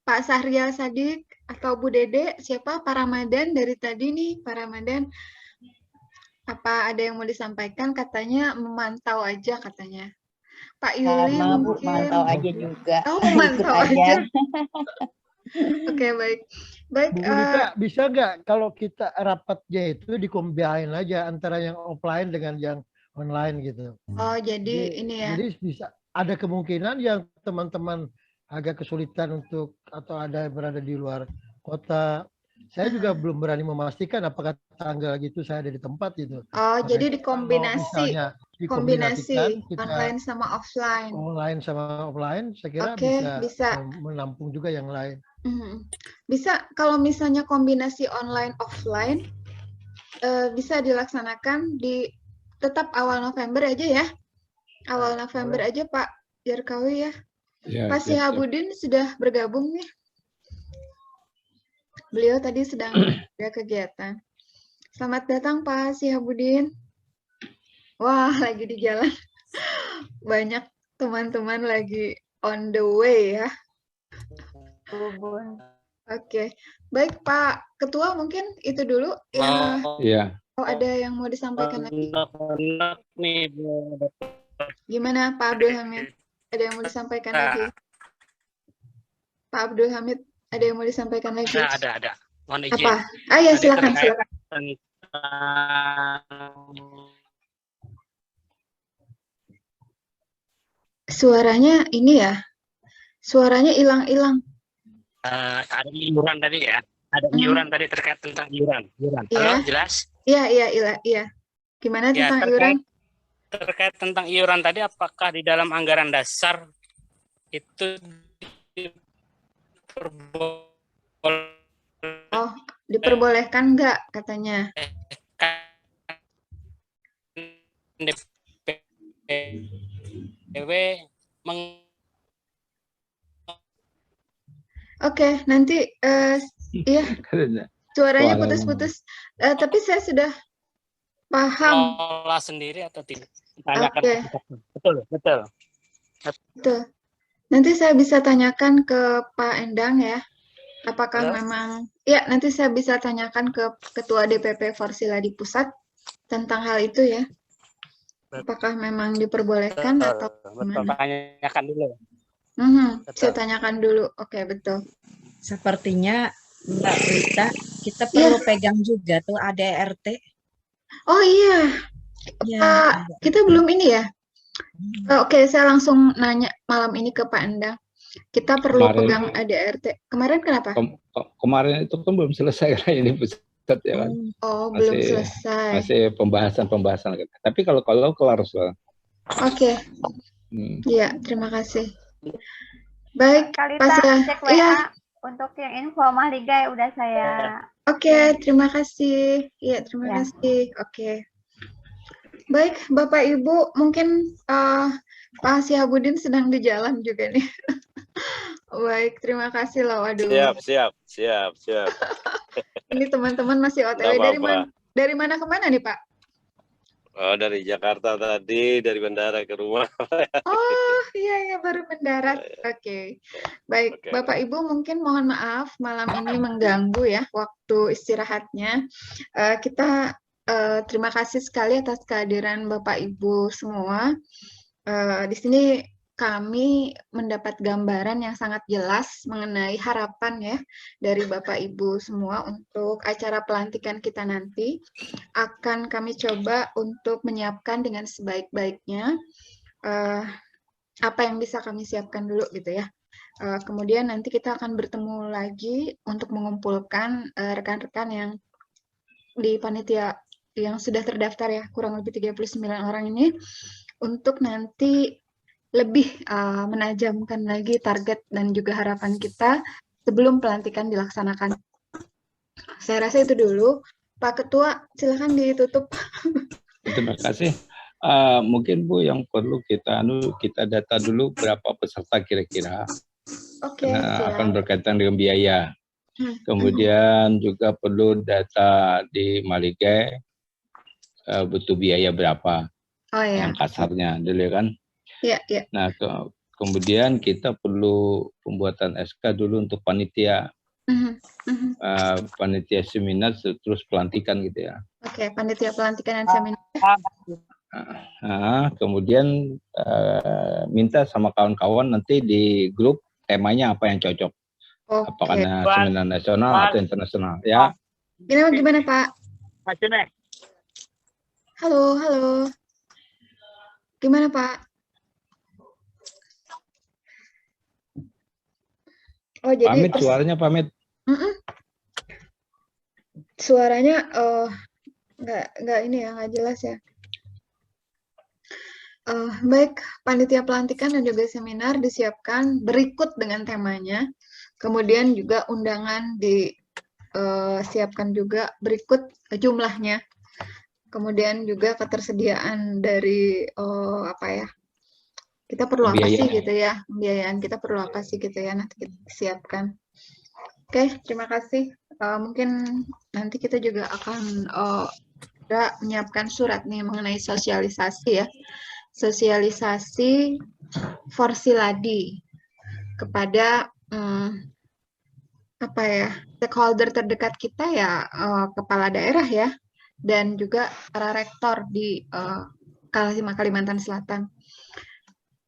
Pak Sahrial Sadik atau Bu Dede, siapa? Pak Ramadan dari tadi nih, Pak Ramadan. Apa ada yang mau disampaikan? Katanya memantau aja katanya. Pak Yuli mungkin. Mantau aja juga. Oh, memantau aja. Oke, baik. Bu Lita, bisa nggak kalau kita rapatnya itu dikombin aja antara yang offline dengan yang online gitu? Oh, jadi ini ya. Jadi bisa ada kemungkinan yang teman-teman agak kesulitan untuk atau ada yang berada di luar kota. Saya juga belum berani memastikan apakah tanggal gitu saya ada di tempat gitu. Oh, jadi dikombinasi kita online sama offline. Online sama offline, saya kira bisa menampung juga yang lain. Bisa kalau misalnya kombinasi online offline bisa dilaksanakan di tetap awal November aja ya. Awal November aja, Pak Jarkawi ya. Pak Sihabudin sudah bergabung nih. Beliau tadi sedang ada kegiatan. Selamat datang Pak Sihabudin. Wah, lagi di jalan. Banyak teman-teman lagi on the way ya. Oke. Baik Pak Ketua, mungkin itu dulu. Oh, ada yang mau disampaikan lagi? Gimana Pak Abdul Hamid? Ada yang mau disampaikan lagi? Pak Abdul Hamid, ada yang mau disampaikan lagi? Ada. Mohon izin. Apa? Ya, silakan. Suaranya ini ya. Suaranya hilang-hilang. Ada iuran tadi ya. Ada iuran tadi terkait tentang iuran. Halo, jelas? Iya. Gimana tentang iuran? Terkait tentang iuran tadi, apakah di dalam anggaran dasar itu diperbolehkan nggak katanya? Oke, nanti iya suaranya putus-putus. Tapi saya sudah paham. Olah sendiri atau tidak? Oke. Betul. Nanti saya bisa tanyakan ke Pak Endang ya. Apakah memang nanti saya bisa tanyakan ke Ketua DPP Forsiladi Pusat tentang hal itu ya. Apakah memang diperbolehkan atau gimana? Tanyakan dulu. Saya tanyakan dulu. Oke, betul. Sepertinya Mbak Rita, kita perlu pegang juga tuh ADRT. Oh iya. Pak, kita belum ini ya. Oke, saya langsung nanya malam ini ke Pak Endang. Kita perlu pegang ADRT. Kemarin kenapa? Kemarin itu kan belum selesai kan ini pusat ya kan. Oh, belum selesai. Masih pembahasan. Tapi kalau kelar sudah. Oke. Iya, terima kasih. Baik, Pak Iya. Untuk yang info Mahligai udah saya. Oke, terima kasih. Iya, terima kasih. Oke. Baik, Bapak Ibu, mungkin Pak Sihabudin sedang di jalan juga nih. Baik, terima kasih loh. Waduh. Siap. Ini teman-teman masih OTW dari mana ke mana nih, Pak? Oh, dari Jakarta tadi, dari bandara ke rumah. Oh, iya baru mendarat. Oke. Baik, Bapak Ibu mungkin mohon maaf malam ini mengganggu ya waktu istirahatnya. Kita terima kasih sekali atas kehadiran Bapak Ibu semua. Di sini kami mendapat gambaran yang sangat jelas mengenai harapan ya dari Bapak Ibu semua untuk acara pelantikan kita nanti. Akan kami coba untuk menyiapkan dengan sebaik-baiknya apa yang bisa kami siapkan dulu gitu ya. Kemudian nanti kita akan bertemu lagi untuk mengumpulkan rekan-rekan yang di panitia yang sudah terdaftar ya, kurang lebih 39 orang ini, untuk nanti lebih menajamkan lagi target dan juga harapan kita sebelum pelantikan dilaksanakan. Saya rasa itu dulu. Pak Ketua, silakan ditutup. Terima kasih. Mungkin Bu yang perlu kita data dulu berapa peserta kira-kira. Oke, akan berkaitan dengan biaya. Kemudian juga perlu data di Maligai, butuh biaya berapa. Oh ya. Yang kasarnya dulu kan. Iya. Nah, kemudian kita perlu pembuatan SK dulu untuk panitia. Panitia seminar terus pelantikan gitu ya. Oke, panitia pelantikan dan seminar. Kemudian minta sama kawan-kawan nanti di grup temanya apa yang cocok. Apakah seminar nasional atau internasional ya. Gimana Pak? Halo. Gimana Pak? Oh, jadi pamit suaranya pamit. Suaranya nggak ini ya, nggak jelas ya. Baik, panitia pelantikan dan juga seminar disiapkan berikut dengan temanya. Kemudian juga undangan disiapkan juga berikut jumlahnya. Kemudian juga ketersediaan dari kita perlu apa sih gitu ya, pembiayaan kita perlu apa sih gitu ya, nanti kita siapkan. Oke, terima kasih. Mungkin nanti kita juga akan menyiapkan surat nih mengenai sosialisasi ya. Sosialisasi Forsiladi kepada stakeholder terdekat kita ya, kepala daerah ya, dan juga para rektor di Kalimantan Selatan.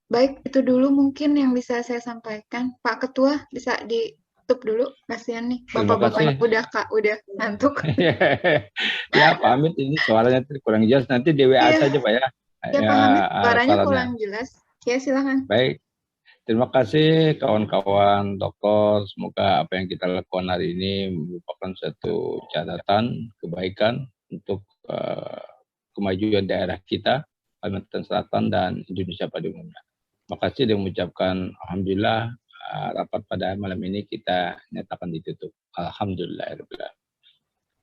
Baik, itu dulu mungkin yang bisa saya sampaikan. Pak Ketua bisa ditutup dulu, kasihan nih bapak-bapaknya udah ngantuk. Ya, pamit, ini suaranya kurang jelas, nanti di WA saja Pak ya. Ya Pak Hamid, suaranya kurang jelas. Ya, silakan. Baik, terima kasih kawan-kawan dokter. Semoga apa yang kita lakukan hari ini merupakan satu catatan kebaikan untuk kemajuan daerah kita, Kalimantan Selatan dan Indonesia pada umumnya. Terima kasih dan mengucapkan alhamdulillah rapat pada malam ini kita nyatakan ditutup. Alhamdulillahirabbil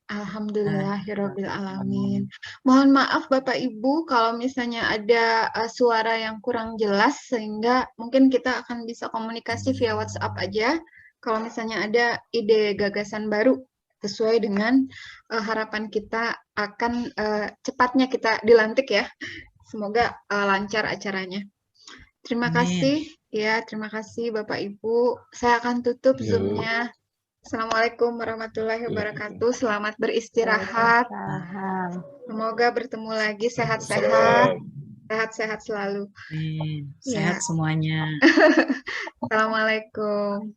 Alhamdulillahirrahmanirrahim. Mohon maaf Bapak Ibu kalau misalnya ada suara yang kurang jelas, sehingga mungkin kita akan bisa komunikasi via WhatsApp aja. Kalau misalnya ada ide gagasan baru sesuai dengan harapan kita akan cepatnya kita dilantik ya. Semoga lancar acaranya. Terima kasih. Ya, terima kasih Bapak Ibu. Saya akan tutup Zoom-nya. Assalamualaikum warahmatullahi wabarakatuh. Selamat beristirahat. Semoga bertemu lagi sehat-sehat. Sehat-sehat selalu. Sehat semuanya. Assalamualaikum.